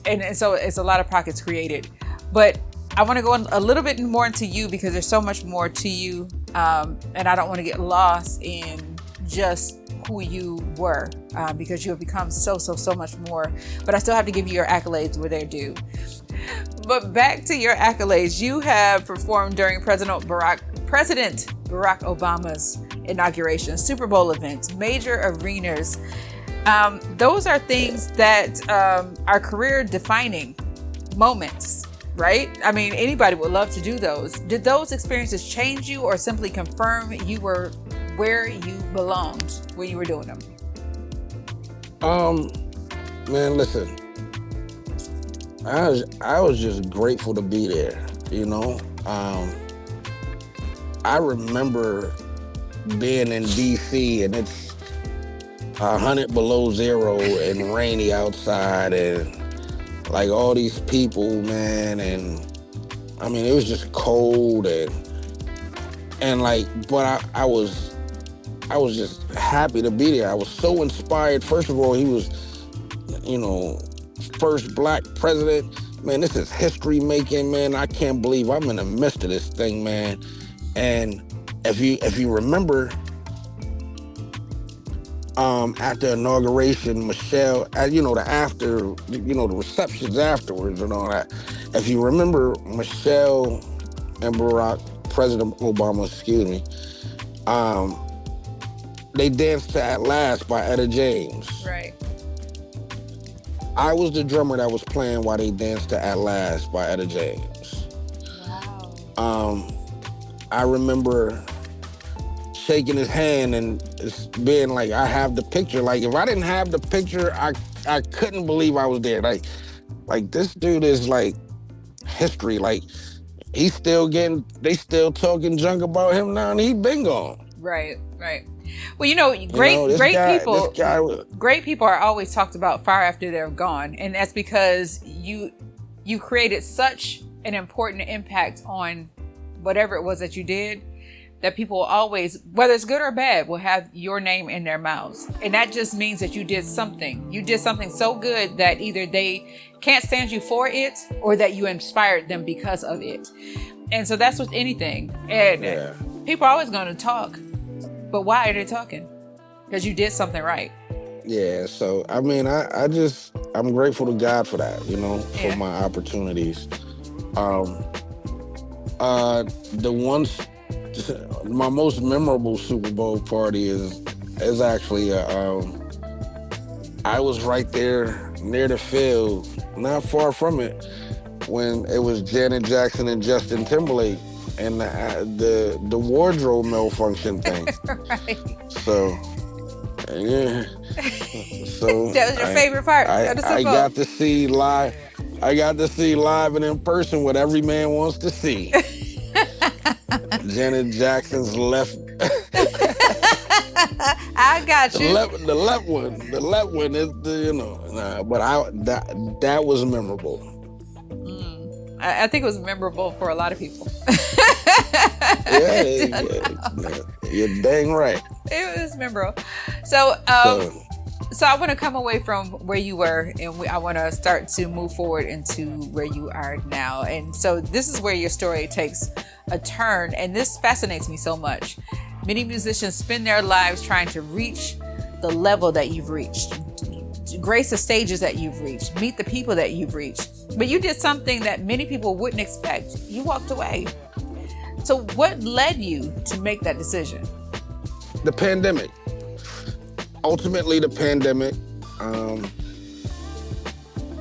and so it's a lot of pockets created. But I want to go a little bit more into you, because there's so much more to you, and I don't want to get lost in just who you were, because you have become so much more. But I still have to give you your accolades where they're due. But back to your accolades, you have performed during President Barack Obama's inauguration, Super Bowl events, major arenas. Those are things that are career-defining moments. Right? I mean, anybody would love to do those. Did those experiences change you, or simply confirm you were where you belonged when you were doing them? Man, listen. I was just grateful to be there, I remember being in DC and it's 100 below zero and rainy outside and like all these people, man, and I mean it was just cold and like, but I was just happy to be there. I was so inspired. First of all, he was, first black president. Man, this is history making, man. I can't believe I'm in the midst of this thing, man. And if you remember, after inauguration, Michelle, the receptions afterwards and all that. If you remember, Michelle and President Obama, excuse me, they danced to At Last by Etta James. Right. I was the drummer that was playing while they danced to At Last by Etta James. Wow. I remember shaking his hand and it's being like, I have the picture. Like, if I didn't have the picture, I couldn't believe I was there. Like this dude is like history. Like, they still talking junk about him now and he been gone. Right. Well, great people are always talked about far after they're gone. And that's because you created such an important impact on whatever it was that you did, that people always, whether it's good or bad, will have your name in their mouths. And that just means that you did something. You did something so good that either they can't stand you for it or that you inspired them because of it. And so that's with anything. And people are always going to talk. But why are they talking? Because you did something right. Yeah, so, I mean, I'm grateful to God for that, for my opportunities. My most memorable Super Bowl party is actually, I was right there near the field, not far from it, when it was Janet Jackson and Justin Timberlake and the wardrobe malfunction thing. Right. So, yeah. So that was your favorite part. I got to see live and in person what every man wants to see. Janet Jackson's left. I got you. The left one is but that was memorable. I think it was memorable for a lot of people. Yeah, you're dang right. It was memorable. So I want to come away from where you were, and I want to start to move forward into where you are now. And so this is where your story takes a turn, and this fascinates me so much. Many musicians spend their lives trying to reach the level that you've reached, grace the stages that you've reached, meet the people that you've reached. But you did something that many people wouldn't expect. You walked away. So what led you to make that decision? The pandemic. Ultimately, the pandemic. A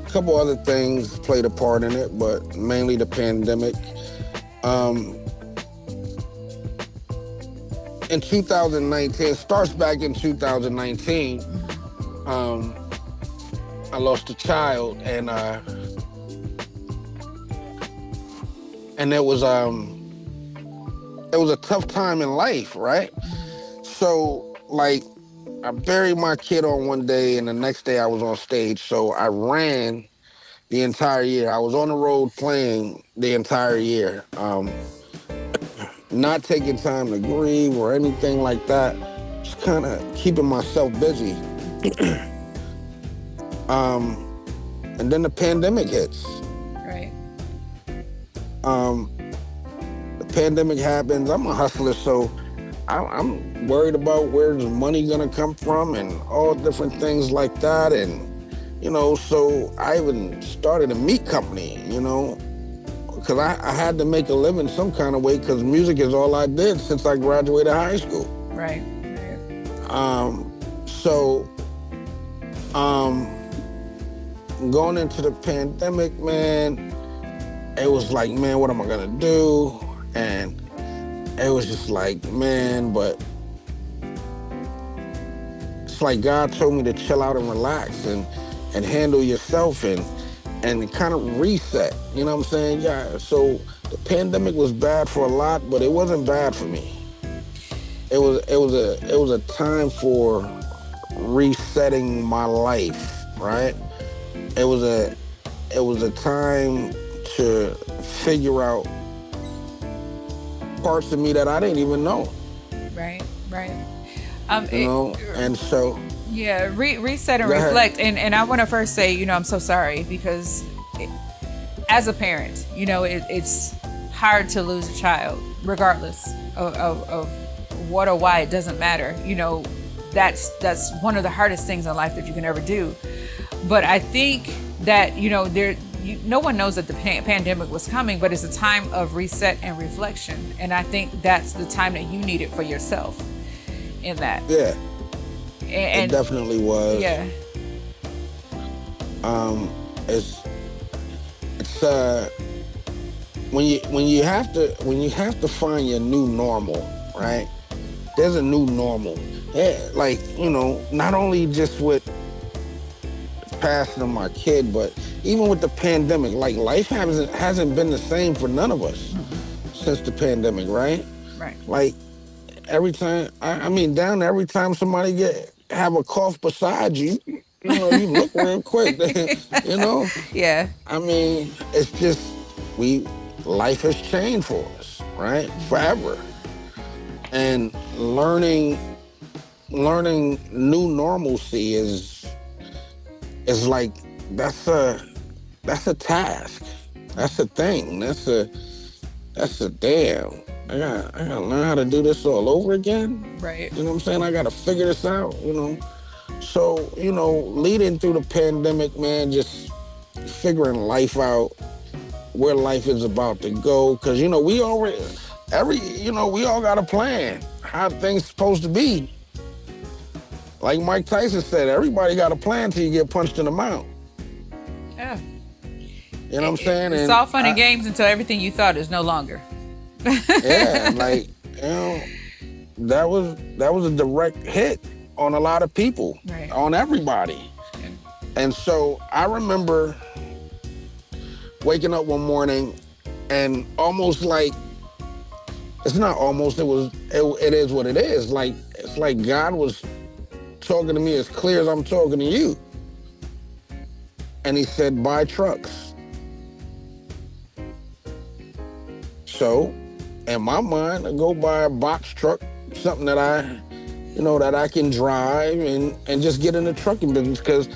couple other things played a part in it, but mainly the pandemic. In 2019, starts back in 2019, I lost a child, and it was a tough time in life, right? So, like, I buried my kid on one day, and the next day I was on stage. So I ran the entire year. I was on the road playing the entire year, not taking time to grieve or anything like that. Just kind of keeping myself busy. And then the pandemic hits. Right. The pandemic happens. I'm a hustler, so I'm worried about where's the money gonna come from and all different things like that. And, so I even started a meat company, because I had to make a living some kind of way, because music is all I did since I graduated high school. Right. Going into the pandemic, man, it was like, man, what am I gonna do? And it was just like, man, but it's like God told me to chill out and relax and handle yourself. And and kind of reset. You know what I'm saying? Yeah. So the pandemic was bad for a lot, but it wasn't bad for me. It was a time for resetting my life, right? It was a time to figure out parts of me that I didn't even know, Right. and so Yeah, reset and Go ahead. reflect. And I want to first say, I'm so sorry because as a parent, it's hard to lose a child, regardless of what or why. It doesn't matter. That's one of the hardest things in life that you can ever do. But I think that, no one knows that the pandemic was coming, but it's a time of reset and reflection. And I think that's the time that you need it for yourself in that. yeah, And it definitely was. yeah. It's when you have to find your new normal, right? There's a new normal. Yeah, like, not only just with passing of my kid, but even with the pandemic, like life hasn't been the same for none of us since the pandemic, right? Right. Like every time, I mean, down to every time somebody have a cough beside you, you look real quick, Yeah. I mean, it's just life has changed for us, right? Forever. And learning new normalcy is like that's a task. That's a thing. That's a damn. I gotta learn how to do this all over again. Right. You know what I'm saying? I gotta figure this out, So, leading through the pandemic, man, just figuring life out, where life is about to go. Cause we already we all got a plan how things supposed to be. Like Mike Tyson said, everybody got a plan till you get punched in the mouth. Yeah. You know what I'm saying? It's And all fun and games until everything you thought is no longer. yeah, like, that was a direct hit on a lot of people, Right. on everybody. And so I remember waking up one morning and almost like, it's not almost, it is what it is. Like, it's like God was talking to me as clear as I'm talking to you. And he said, buy trucks. So, in my mind, I go buy a box truck, something that I can drive and just get in the trucking business. Because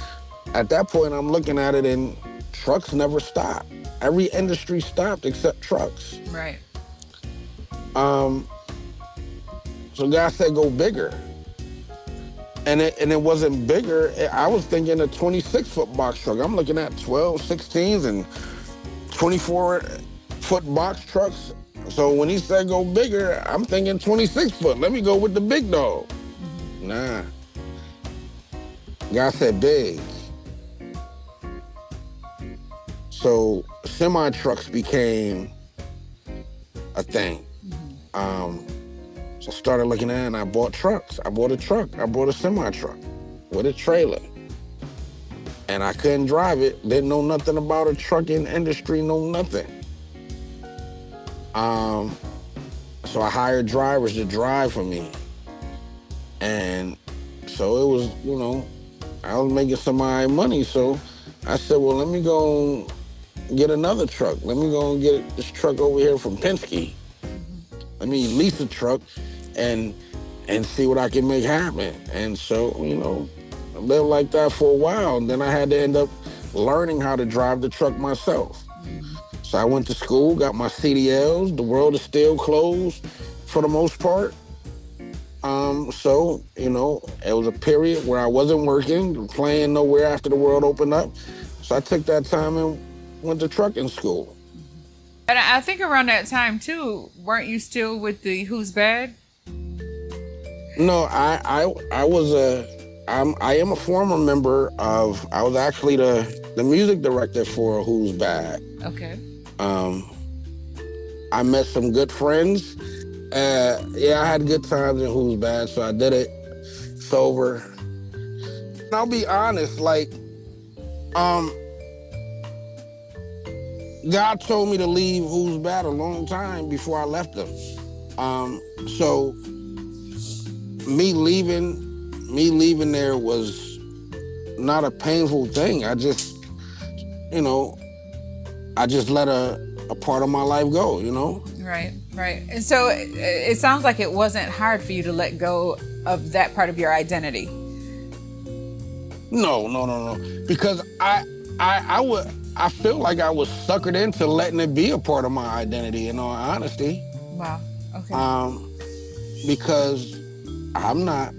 at that point, I'm looking at it and trucks never stop. Every industry stopped except trucks. Right. So God said, go bigger. And it wasn't bigger. I was thinking a 26-foot box truck. I'm looking at 12, 16s, and 24-foot box trucks. So when he said go bigger, I'm thinking 26-foot. Let me go with the big dog. Nah. God said big. So semi-trucks became a thing. So I started looking at it and I bought trucks. I bought a truck. I bought a semi-truck with a trailer. And I couldn't drive it. Didn't know nothing about a trucking industry, know nothing. So I hired drivers to drive for me. And so it was, I was making some of my money. So I said, well, let me go get another truck. Let me go and get this truck over here from Penske. Let me lease a truck and see what I can make happen. And so, I lived like that for a while. And then I had to end up learning how to drive the truck myself. So I went to school, got my CDLs. The world is still closed for the most part. So, it was a period where I wasn't working, playing nowhere after the world opened up. So I took that time and went to trucking school. And I think around that time too, weren't you still with the Who's Bad? No, I am a former member of, I was actually the music director for Who's Bad. Okay. I met some good friends. I had good times in Who's Bad, so I did it sober. And I'll be honest, like, God told me to leave Who's Bad a long time before I left them. So me leaving there was not a painful thing. I just, you know, I just let a part of my life go, you know? Right, right. And so it sounds like it wasn't hard for you to let go of that part of your identity. No. Because I feel like I was suckered into letting it be a part of my identity, in all honesty. Wow. Okay. Because I'm not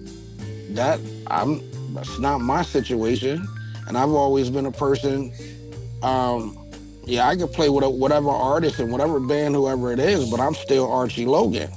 that that's not my situation. And I've always been a person, yeah, I could play with whatever artist and whatever band, whoever it is, but I'm still Archie Logan.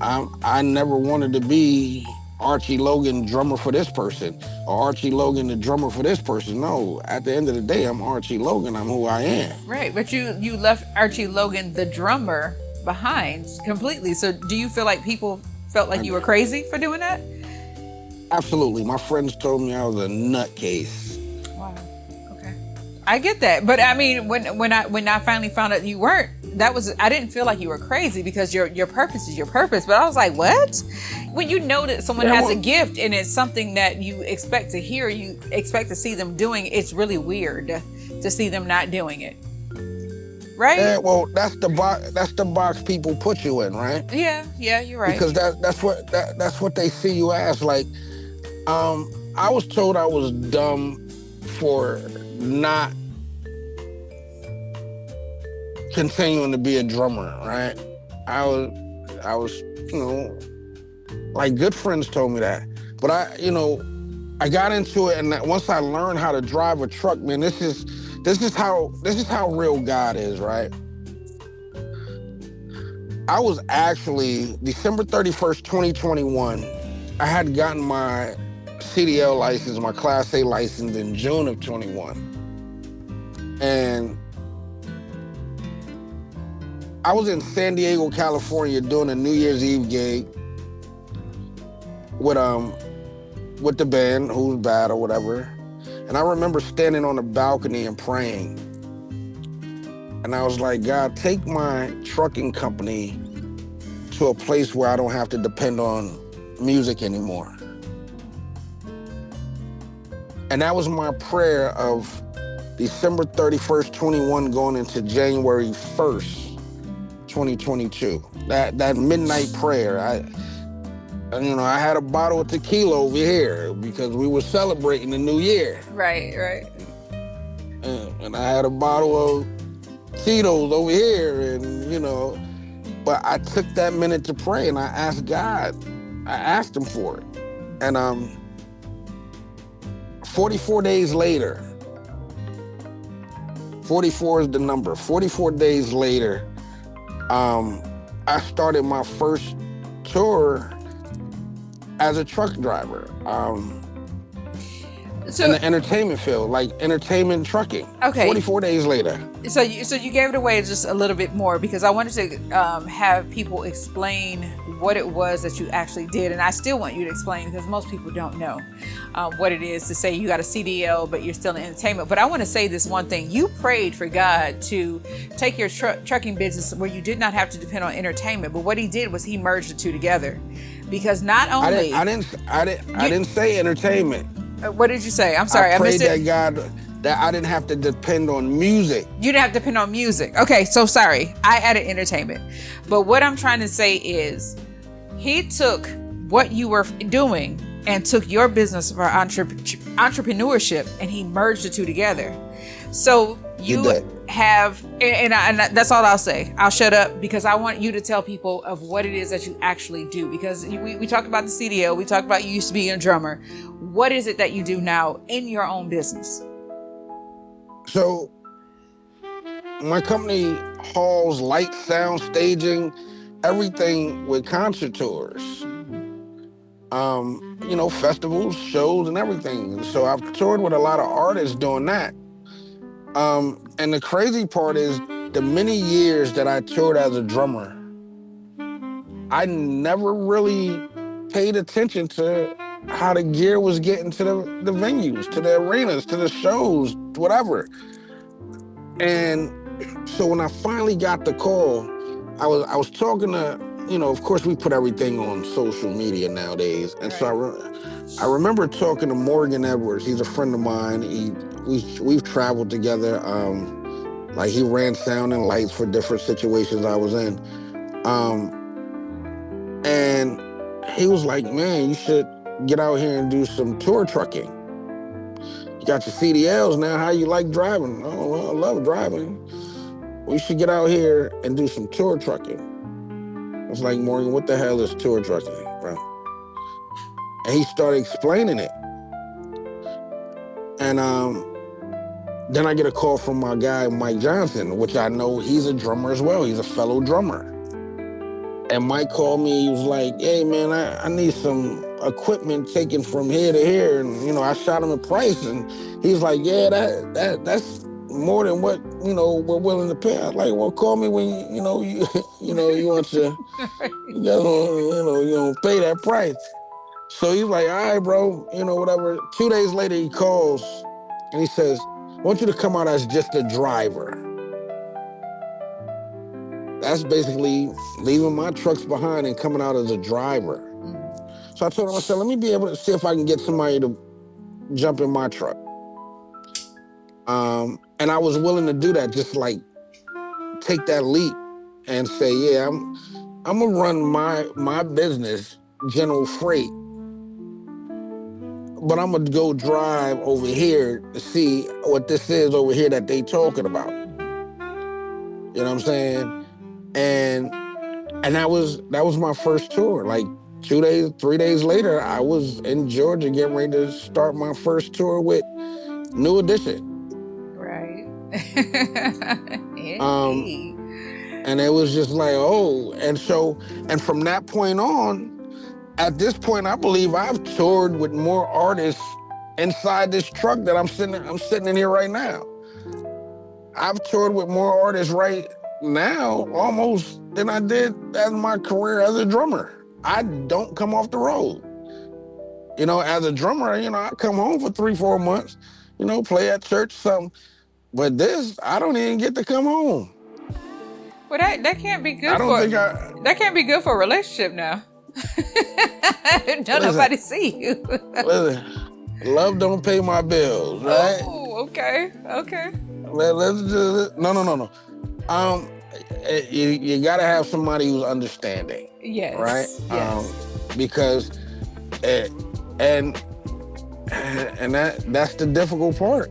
I never wanted to be Archie Logan, drummer for this person, or Archie Logan, the drummer for this person. No, at the end of the day, I'm Archie Logan. I'm who I am. Right, but you left Archie Logan, the drummer, behind completely. So do you feel like people felt like you were crazy for doing that? Absolutely. My friends told me I was a nutcase. Wow. Okay. I get that, but I mean, when I finally found out you weren't, I didn't feel like you were crazy because your purpose is your purpose. But I was like, what? When you know that someone has a gift and it's something that you expect to hear, you expect to see them doing, it's really weird to see them not doing it. Right? Yeah, well, that's the box people put you in, right? Yeah, you're right. Because that's what they see you as. Like, I was told I was dumb for not continuing to be a drummer, right? I was, you know, like good friends told me that. But I got into it, and once I learned how to drive a truck, man, this is how real God is, right? I was actually December 31st, 2021. I had gotten my CDL license, my Class A license in June of 21. And I was in San Diego, California doing a New Year's Eve gig with the band, Who's Bad or whatever. And I remember standing on the balcony and praying. And I was like, God, take my trucking company to a place where I don't have to depend on music anymore. And that was my prayer of December 31st, 21, going into January 1st, 2022. That midnight prayer. I had a bottle of tequila over here because we were celebrating the new year. Right. And I had a bottle of Tito's over here, but I took that minute to pray and I asked God. I asked him for it. And 44 days later, 44 is the number. 44 days later, I started my first tour as a truck driver. So, in the entertainment field, like entertainment trucking. Okay. 44 days later. So you gave it away just a little bit more because I wanted to have people explain what it was that you actually did, and I still want you to explain because most people don't know what it is to say you got a CDL but you're still in entertainment. But I want to say this one thing: you prayed for God to take your trucking business where you did not have to depend on entertainment, but what He did was He merged the two together, because not only I didn't say entertainment. What did you say? I'm sorry, I prayed missed it. that God, that I didn't have to depend on music. You didn't have to depend on music. Okay, so sorry. I added entertainment. But what I'm trying to say is He took what you were doing and took your business for entrepreneurship and He merged the two together. So you have, and that's all I'll say. I'll shut up because I want you to tell people of what it is that you actually do, because we talked about the CDL, we talked about you used to be a drummer. What is it that you do now in your own business? So my company hauls light, sound, staging, everything with concert tours. Festivals, shows, and everything. And so I've toured with a lot of artists doing that. And the crazy part is the many years that I toured as a drummer, I never really paid attention to how the gear was getting to the venues, to the arenas, to the shows, whatever. And so when I finally got the call, I was talking to, of course we put everything on social media nowadays. And so I remember talking to Morgan Edwards. He's a friend of mine. We've traveled together. Like he ran sound and lights for different situations I was in. And he was like, man, you should get out here and do some tour trucking. You got your CDLs now. How you like driving? Oh, well, I love driving. We should get out here and do some tour trucking. I was like, Morgan, what the hell is tour trucking, bro? And he started explaining it. And then I get a call from my guy, Mike Johnson, which I know he's a drummer as well. He's a fellow drummer. And Mike called me. He was like, hey, man, I need some equipment taken from here to here. And, I shot him a price. And he's like, yeah, that's more than what, we're willing to pay. I was like, well, call me when, you want to, you don't pay that price. So he's like, all right, bro, whatever. 2 days later, he calls and he says, I want you to come out as just a driver. That's basically leaving my trucks behind and coming out as a driver. So I told him, I said, let me be able to see if I can get somebody to jump in my truck. And I was willing to do that, just like take that leap and say, yeah, I'm gonna run my business, General Freight, but I'm gonna go drive over here to see what this is over here that they talking about. You know what I'm saying? And that was my first tour. Like 3 days later, I was in Georgia getting ready to start my first tour with New Edition. Right. And it was just like, oh, and from that point on, at this point, I believe I've toured with more artists inside this truck that I'm sitting in here right now. I've toured with more artists right now almost than I did as my career as a drummer. I don't come off the road. As a drummer, I come home for 3-4 months, play at church, something. But this, I don't even get to come home. Well, that can't be good that can't be good for a relationship now. Don't nobody see you. Listen, love don't pay my bills, right? Oh, okay. Let's just, no. You gotta have somebody who's understanding. Yes. Right? Yes. Because, and that's the difficult part,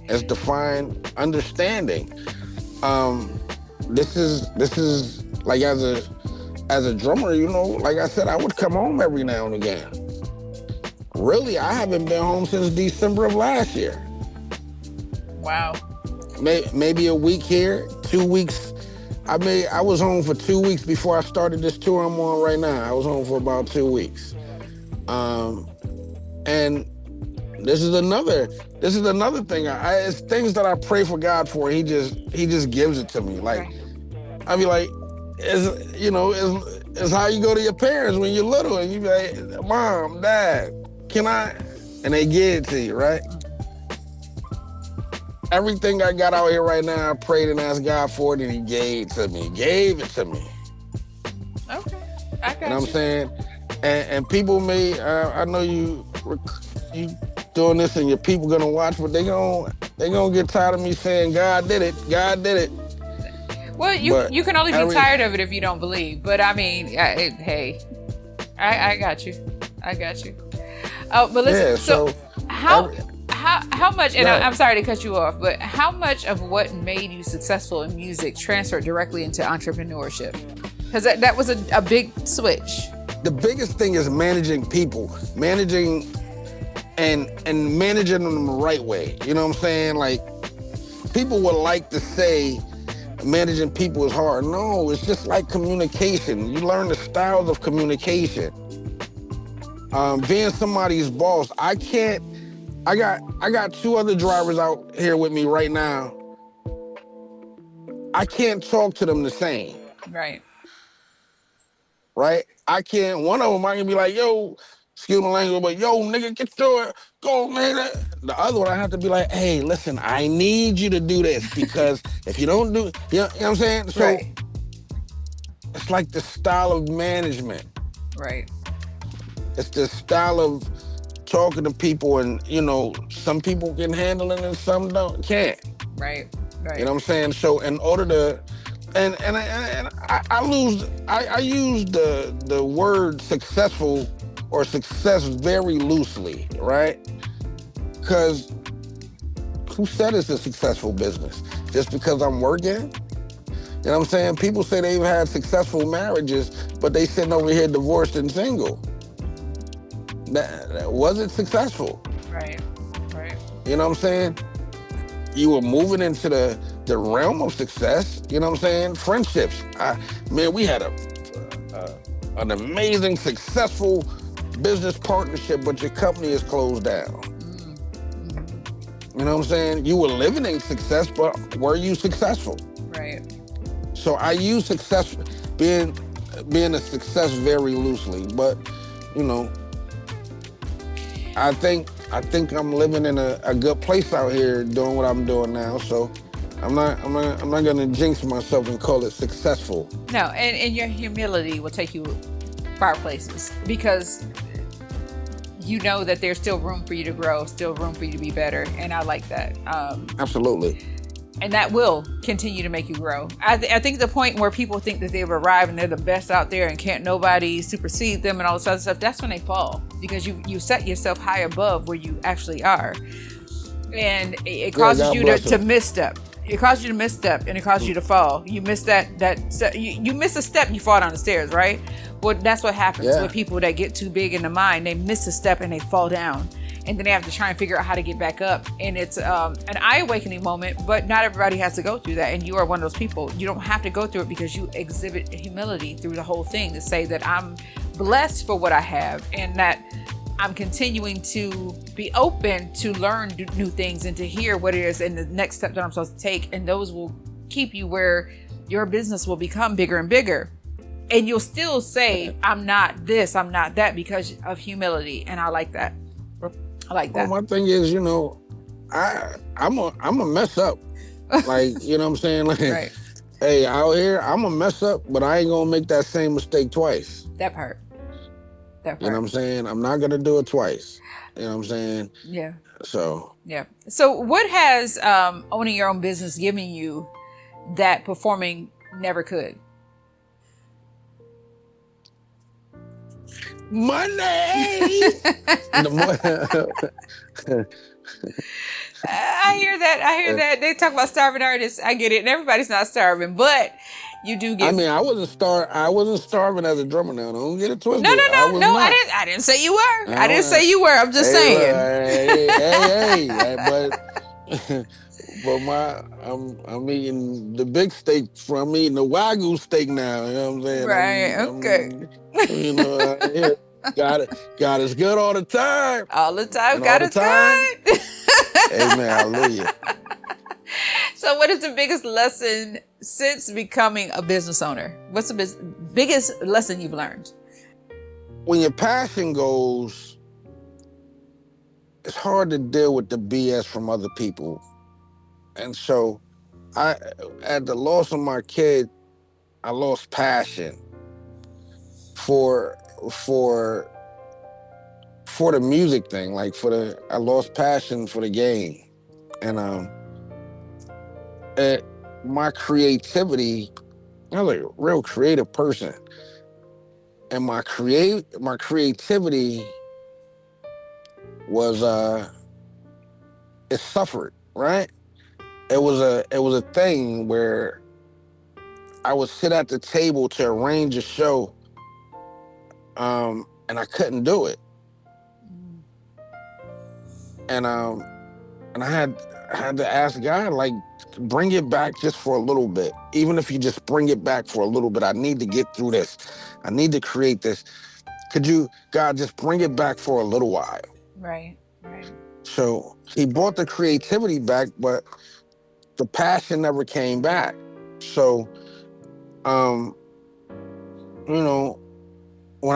is to find understanding. This is like as a drummer, like I said, I would come home every now and again. Really, I haven't been home since December of last year. Wow. Maybe a week here, 2 weeks. I was home for 2 weeks before I started this tour I'm on right now. I was home for about 2 weeks. And this is another thing. It's things that I pray for God for. He just gives it to me. Like, I be like, it's how you go to your parents when you're little and you be like, Mom, Dad, can I? And they give it to you, right? Everything I got out here right now, I prayed and asked God for it, and He gave it to me. Okay, I got you. You know what I'm saying? And people may, I know you doing this, and your people gonna watch, but they gonna get tired of me saying God did it. Well, you can only be tired of it if you don't believe. But I mean, hey, I got you. Oh, but listen. Yeah, so how much? And I'm sorry to cut you off, but how much of what made you successful in music transferred directly into entrepreneurship? Because that was a big switch. The biggest thing is managing people, and managing them the right way. You know what I'm saying? Like, people would like to say managing people is hard. No, it's just like communication. You learn the styles of communication. Being somebody's boss, I got 2 other drivers out here with me right now. I can't talk to them the same. Right. Right? I can't, one of them I can be like, yo, excuse my language, but yo, nigga, get your go, nigga. The other one, I have to be like, hey, listen, I need you to do this because if you don't do, you know what I'm saying? So Right. it's like the style of management. Right. It's the style of talking to people, and some people can handle it and some can't. Right. You Right. know what I'm saying? So in order to, I use the word successful or success very loosely, right? Because who said it's a successful business? Just because I'm working? You know what I'm saying? People say they've had successful marriages, but they sitting over here divorced and single. That wasn't successful. Right. Right. You know what I'm saying? You were moving into the realm of success. You know what I'm saying? Friendships. Man, we had an amazing, successful business partnership, but your company is closed down. You know what I'm saying? You were living in success, but were you successful? Right. So I use success, being a success very loosely, but I think I'm living in a good place out here doing what I'm doing now. So I'm not gonna jinx myself and call it successful. No, and your humility will take you far places because you know that there's still room for you to grow, still room for you to be better, and I like that. Absolutely. And that will continue to make you grow. I think the point where people think that they've arrived and they're the best out there and can't nobody supersede them and all this other stuff, that's when they fall because you set yourself high above where you actually are. And it causes you to misstep. It causes you to misstep and it causes you to fall. You miss you miss a step, you fall down the stairs, right? Well, that's what happens with people that get too big in the mind. They miss a step and they fall down. And then they have to try and figure out how to get back up. And it's an eye-awakening moment, but not everybody has to go through that. And you are one of those people. You don't have to go through it because you exhibit humility through the whole thing to say that I'm blessed for what I have and that I'm continuing to be open to learn new things and to hear what it is and the next step that I'm supposed to take. And those will keep you where your business will become bigger and bigger. And you'll still say, I'm not this, I'm not that because of humility. And I like that. I like that. Well, my thing is, I'm a mess up. Like, you know what I'm saying? Like, Right. Hey, out here, I'm a mess up, but I ain't gonna make that same mistake twice. That part. You know what I'm saying? I'm not gonna do it twice. You know what I'm saying? Yeah. So. Yeah. So what has owning your own business given you that performing never could? Money. I hear that. They talk about starving artists. I get it. And everybody's not starving, but you do get. I mean, I wasn't starving as a drummer. Now, don't get it twisted. No. I didn't say you were. I didn't say you were. I'm just saying. But I'm eating the big steak. I'm eating the Wagyu steak now. You know what I'm saying? Right. Okay. God is good all the time. All the time. And God all is the time. good. Amen. Hallelujah. So what is the biggest lesson since becoming a business owner? What's the biggest lesson you've learned? When your passion goes, it's hard to deal with the BS from other people. And so at the loss of my kid, I lost passion for the music thing. Like I lost passion for the game. And my creativity, I was a real creative person. And my creativity was it suffered, right? It was a thing where I would sit at the table to arrange a show, and I couldn't do it. And I had to ask God, like, bring it back just for a little bit. Even if you just bring it back for a little bit, I need to get through this. I need to create this. Could you, God, just bring it back for a little while? Right. So he brought the creativity back, but the passion never came back. So, when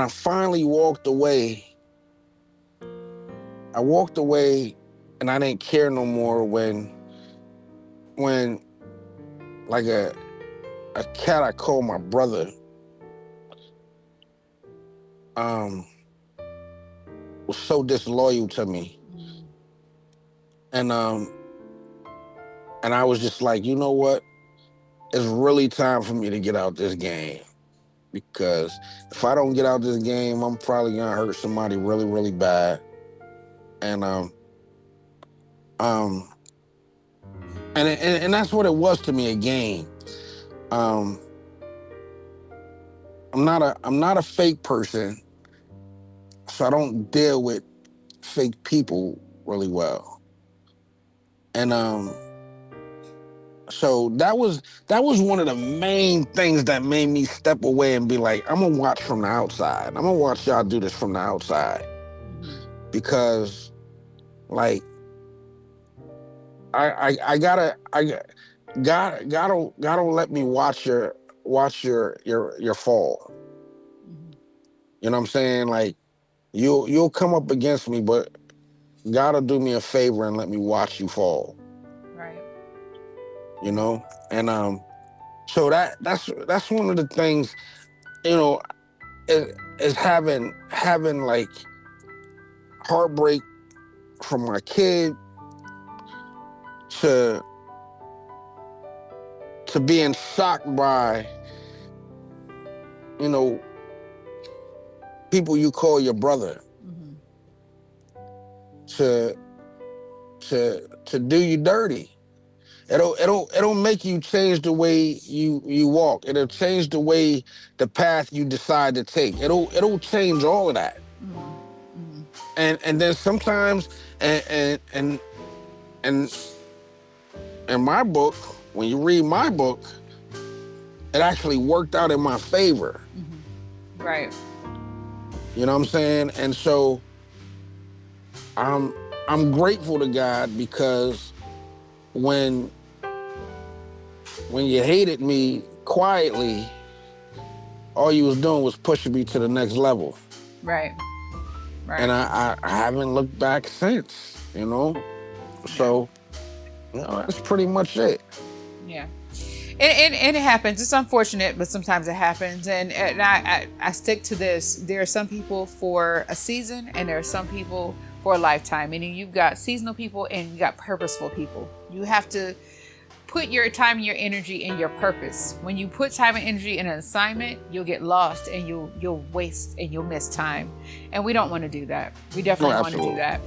I finally walked away I walked away, and I didn't care no more when like a cat I call my brother was so disloyal to me, and I was just like, you know what? It's really time for me to get out this game, because if I don't get out this game, I'm probably gonna hurt somebody really, really bad. And and that's what it was to me, a game. I'm not a fake person, so I don't deal with fake people really well. And so that was one of the main things that made me step away and be like, I'm gonna watch from the outside. I'm gonna watch y'all do this from the outside, because like gotta let me watch your fall. You know what I'm saying? Like, you'll come up against me, but gotta do me a favor and let me watch you fall. Right. You know? And so that's one of the things, you know, is having like heartbreak from my kid to being shocked by, you know, people you call your brother, to do you dirty. It'll make you change the way you walk. It'll change the way, the path you decide to take. It'll change all of that. And then sometimes, and in my book, when you read my book, it actually worked out in my favor. Right. You know what I'm saying? And so I'm grateful to God, because when you hated me quietly, all you was doing was pushing me to the next level. Right. Right. And I haven't looked back since, you know? So, you know, that's pretty much it. Yeah. And it happens. It's unfortunate, but sometimes it happens. And I stick to this. There are some people for a season, and there are some people for a lifetime. Meaning you've got seasonal people and you got purposeful people. You have to put your time and your energy in your purpose. When you put time and energy in an assignment, you'll get lost, and you'll waste and you'll miss time. And we don't want to do that. We definitely want to do that.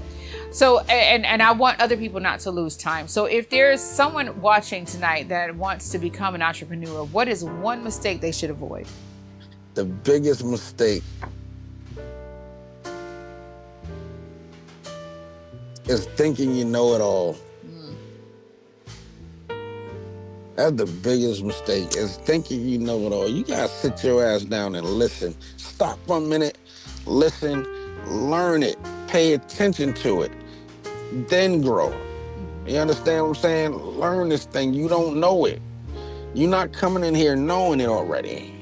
So, and I want other people not to lose time. So if there's someone watching tonight that wants to become an entrepreneur, what is one mistake they should avoid? The biggest mistake is thinking you know it all. That's the biggest mistake, is thinking you know it all. You gotta sit your ass down and listen. Stop for a minute, listen, learn it, pay attention to it, then grow. You understand what I'm saying? Learn this thing. You don't know it. You're not coming in here knowing it already.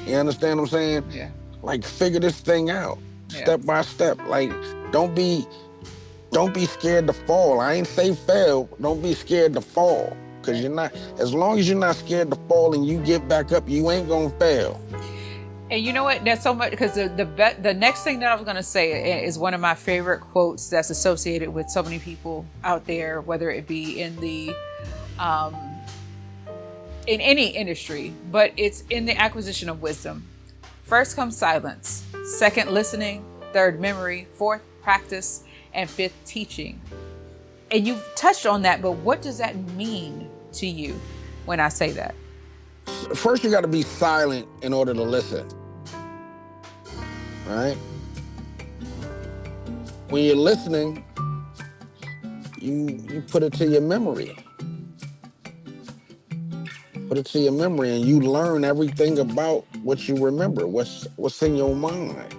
You understand what I'm saying? Yeah. Like, figure this thing out, step by step. Like, don't be scared to fall. I ain't say fail. Don't be scared to fall. Because you're not, as long as you're not scared to fall and you get back up, you ain't gonna fail. And you know what? That's so much, because the next thing that I was going to say is one of my favorite quotes that's associated with so many people out there, whether it be in the in any industry, but it's in the acquisition of wisdom. First comes silence, second listening, third memory, fourth practice, and fifth teaching. And you've touched on that, but what does that mean to you when I say that? First, you got to be silent in order to listen. All right? When you're listening, you put it to your memory. Put it to your memory, and you learn everything about what you remember, what's in your mind.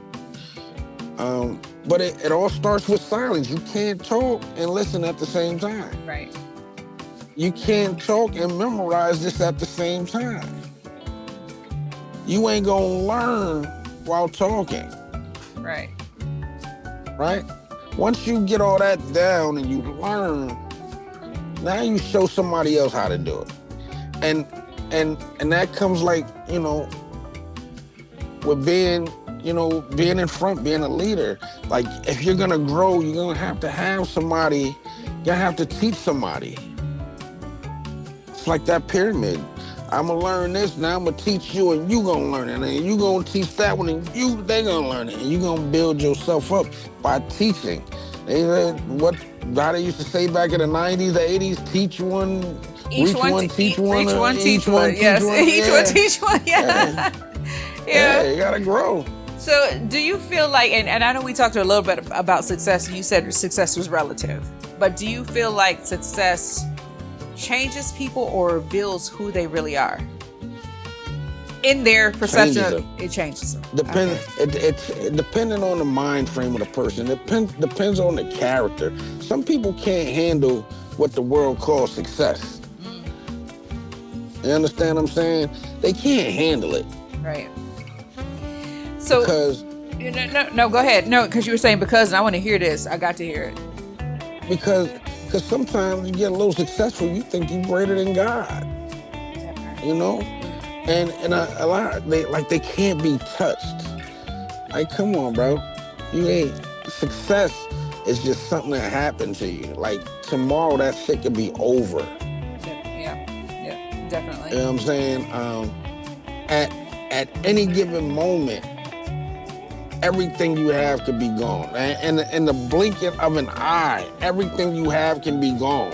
But it all starts with silence. You can't talk and listen at the same time. Right. You can't talk and memorize this at the same time. You ain't gonna learn while talking. Right. Right? Once you get all that down and you learn, now you show somebody else how to do it. And and that comes like, with being in front, being a leader. Like, if you're gonna grow, you're gonna have somebody, you're gonna have to teach somebody. It's like that pyramid. I'm gonna learn this, now I'm gonna teach you, and you gonna learn it, and you gonna teach that one, and they gonna learn it, and you gonna build yourself up by teaching. How they used to say back in the 90s, the 80s, teach one, reach one, teach one, Each one, each teach one, one. Yes, each one, yeah. teach one. Yeah. Yeah, you gotta grow. So, do you feel like, and I know we talked a little bit about success, and you said success was relative, but do you feel like success changes people or builds who they really are? In their perception, it changes them. Depends. It depending on the mind frame of the person. Depends on the character. Some people can't handle what the world calls success. You understand what I'm saying? They can't handle it. Right. So, because no, go ahead. No, because you were saying because, and I want to hear this. I got to hear it. Because sometimes you get a little successful, you think you're greater than God. You know? And a lot, they can't be touched. Like, come on, bro. Success is just something that happened to you. Like, tomorrow that shit could be over. Yeah, definitely. You know what I'm saying? At any given moment, everything you have could be gone. And in the blinking of an eye, everything you have can be gone.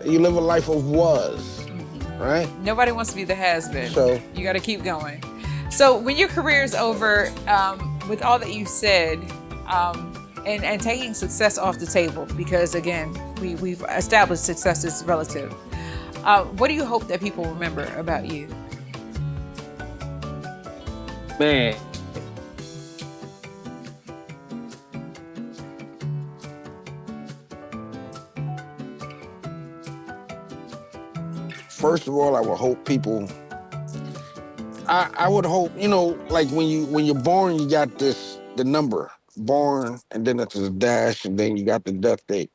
You live a life of was, right? Nobody wants to be the has-been. So you got to keep going. So when your career is over, with all that you said, and taking success off the table, because again, we've established success is relative. What do you hope that people remember about you? Man. First of all, I would hope people. I would hope, like when you're born, you got the number born, and then it's a dash, and then you got the duck date.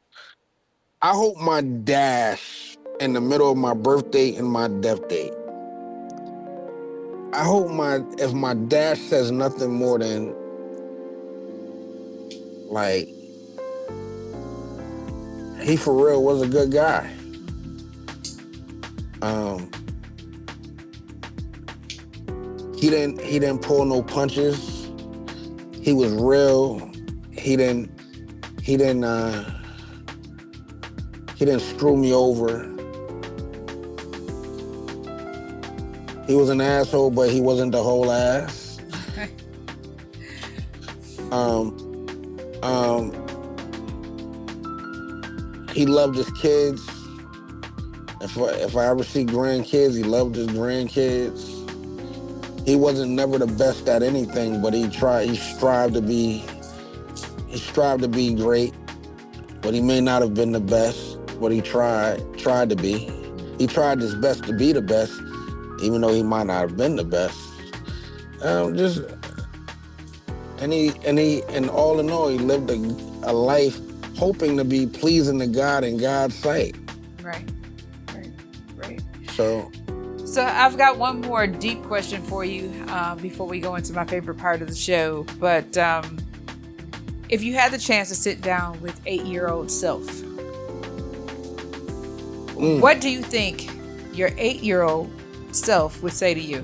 I hope my dash in the middle of my birthday and my death date. I hope if my dash says nothing more than like, he for real was a good guy. He didn't pull no punches. He was real. He didn't screw me over. He was an asshole, but he wasn't the whole ass. He loved his kids. If I ever see grandkids, he loved his grandkids. He wasn't never the best at anything, but he strived to be great. But he may not have been the best, but he tried to be. He tried his best to be the best, even though he might not have been the best. And all in all, he lived a life hoping to be pleasing to God in God's sight. Right. So I've got one more deep question for you before we go into my favorite part of the show. But if you had the chance to sit down with 8-year-old self, what do you think your 8-year-old self would say to you?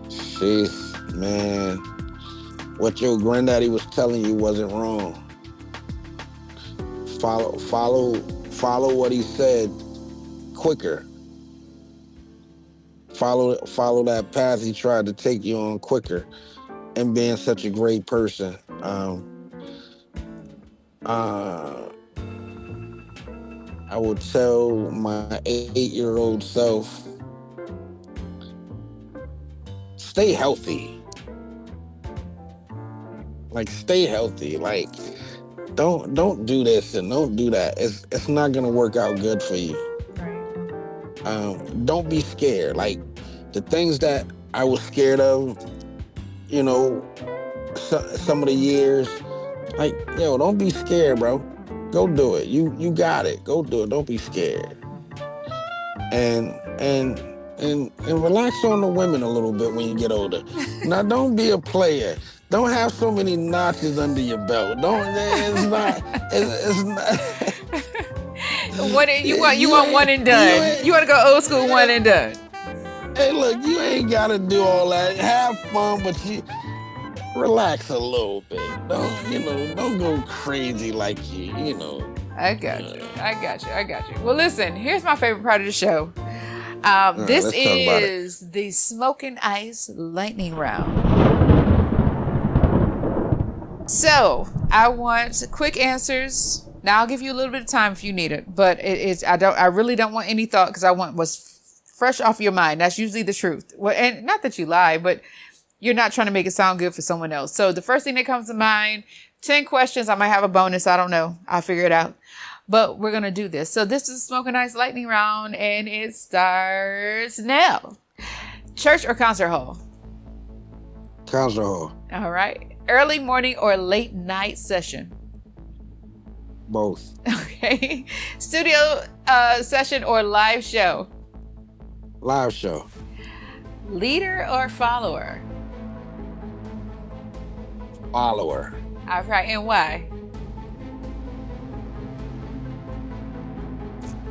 Jeez, man, what your granddaddy was telling you wasn't wrong. Follow what he said quicker. Follow that path he tried to take you on quicker, and being such a great person. I would tell my 8-year-old self, stay healthy. Like, stay healthy. Like, don't do this and don't do that. It's not gonna work out good for you. Don't be scared. Like, the things that I was scared of, you know, some of the years, like, yo, don't be scared, bro. Go do it. You got it. Go do it. Don't be scared. And relax on the women a little bit when you get older. Now, don't be a player. Don't have so many notches under your belt. It's not. You want one and done. You want to go old school, one and done. Hey, look, you ain't gotta do all that. Have fun, but you relax a little bit. Don't go crazy like you know. I got you. Well, listen, here's my favorite part of the show. This let's talk about is the Smoking Ice lightning round. So I want quick answers. Now I'll give you a little bit of time if you need it, but I really don't want any thought because I want what's fresh off your mind. That's usually the truth. Well, and not that you lie, but you're not trying to make it sound good for someone else. So the first thing that comes to mind, 10 questions. I might have a bonus. I don't know. I'll figure it out. But we're going to do this. So this is Smoking Ice lightning round and it starts now. Church or concert hall? Concert hall. All right. Early morning or late night session? Both. Okay. Studio session or live show? Live show. Leader or follower? Follower. All right. And why?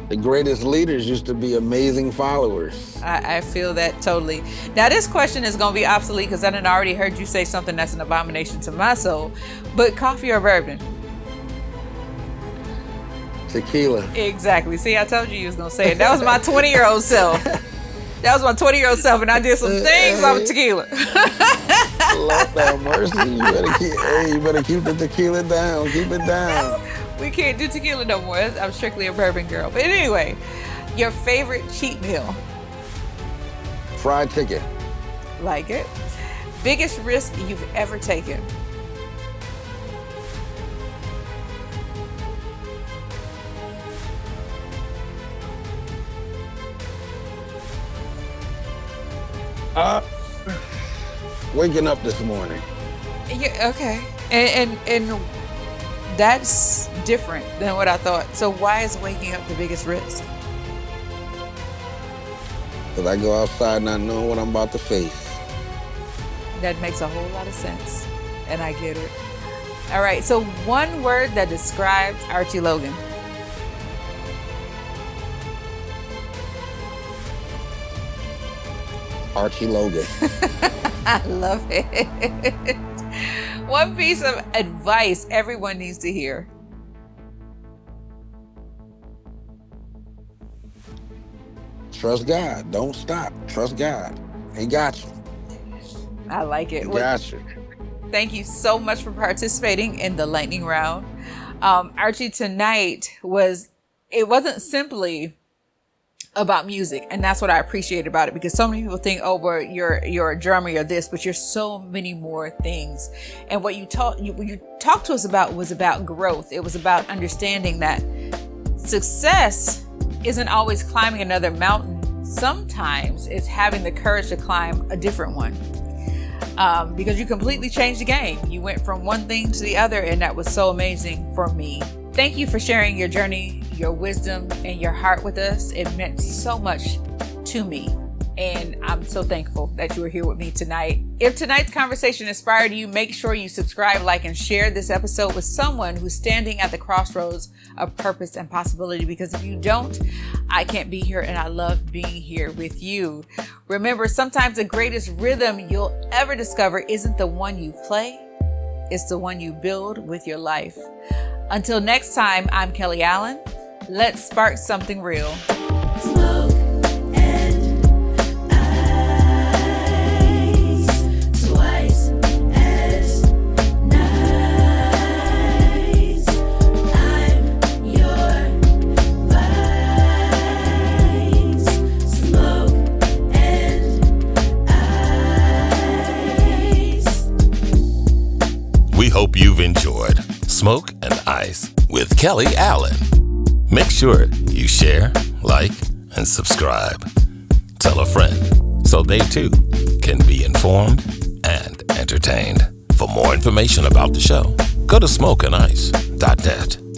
The greatest leaders used to be amazing followers. I feel that totally. Now, this question is going to be obsolete because I done already heard you say something that's an abomination to my soul. But coffee or bourbon? Tequila. Exactly. See, I told you was going to say it. That was my 20-year-old self. That was my 20-year-old self, and I did some things off of tequila. Lord have mercy. You better keep the tequila down. Keep it down. We can't do tequila no more. I'm strictly a bourbon girl. But anyway, your favorite cheat meal? Fried chicken. Like it. Biggest risk you've ever taken? Waking up this morning. Yeah, okay. And that's different than what I thought. So why is waking up the biggest risk? Because I go outside not knowing what I'm about to face. That makes a whole lot of sense. And I get it. All right. So one word that describes Archie Logan. Archie Logan. I love it. One piece of advice everyone needs to hear. Trust God. Don't stop. Trust God. He got you. I like it. He got you. Thank you so much for participating in the lightning round. Archie, tonight wasn't simply about music, and that's what I appreciate about it, because so many people think, oh, well, you're a drummer, you're this, but you're so many more things. And what you talked to us about was about growth. It was about understanding that success isn't always climbing another mountain. Sometimes it's having the courage to climb a different one, because you completely changed the game. You went from one thing to the other, and that was so amazing for me. Thank you for sharing your journey, your wisdom, and your heart with us. It meant so much to me, and I'm so thankful that you were here with me tonight. If tonight's conversation inspired you, make sure you subscribe, like, and share this episode with someone who's standing at the crossroads of purpose and possibility, because if you don't, I can't be here, and I love being here with you. Remember, sometimes the greatest rhythm you'll ever discover isn't the one you play, it's the one you build with your life. Until next time, I'm Kelly Allen. Let's spark something real. Smoke and ice, twice as nice. I'm your vice. Smoke and ice. We hope you've enjoyed Smoke and Ice with Kelly Allen. Make sure you share, like, and subscribe. Tell a friend so they too can be informed and entertained. entertained. For more information about the show, go to smokeandice.net.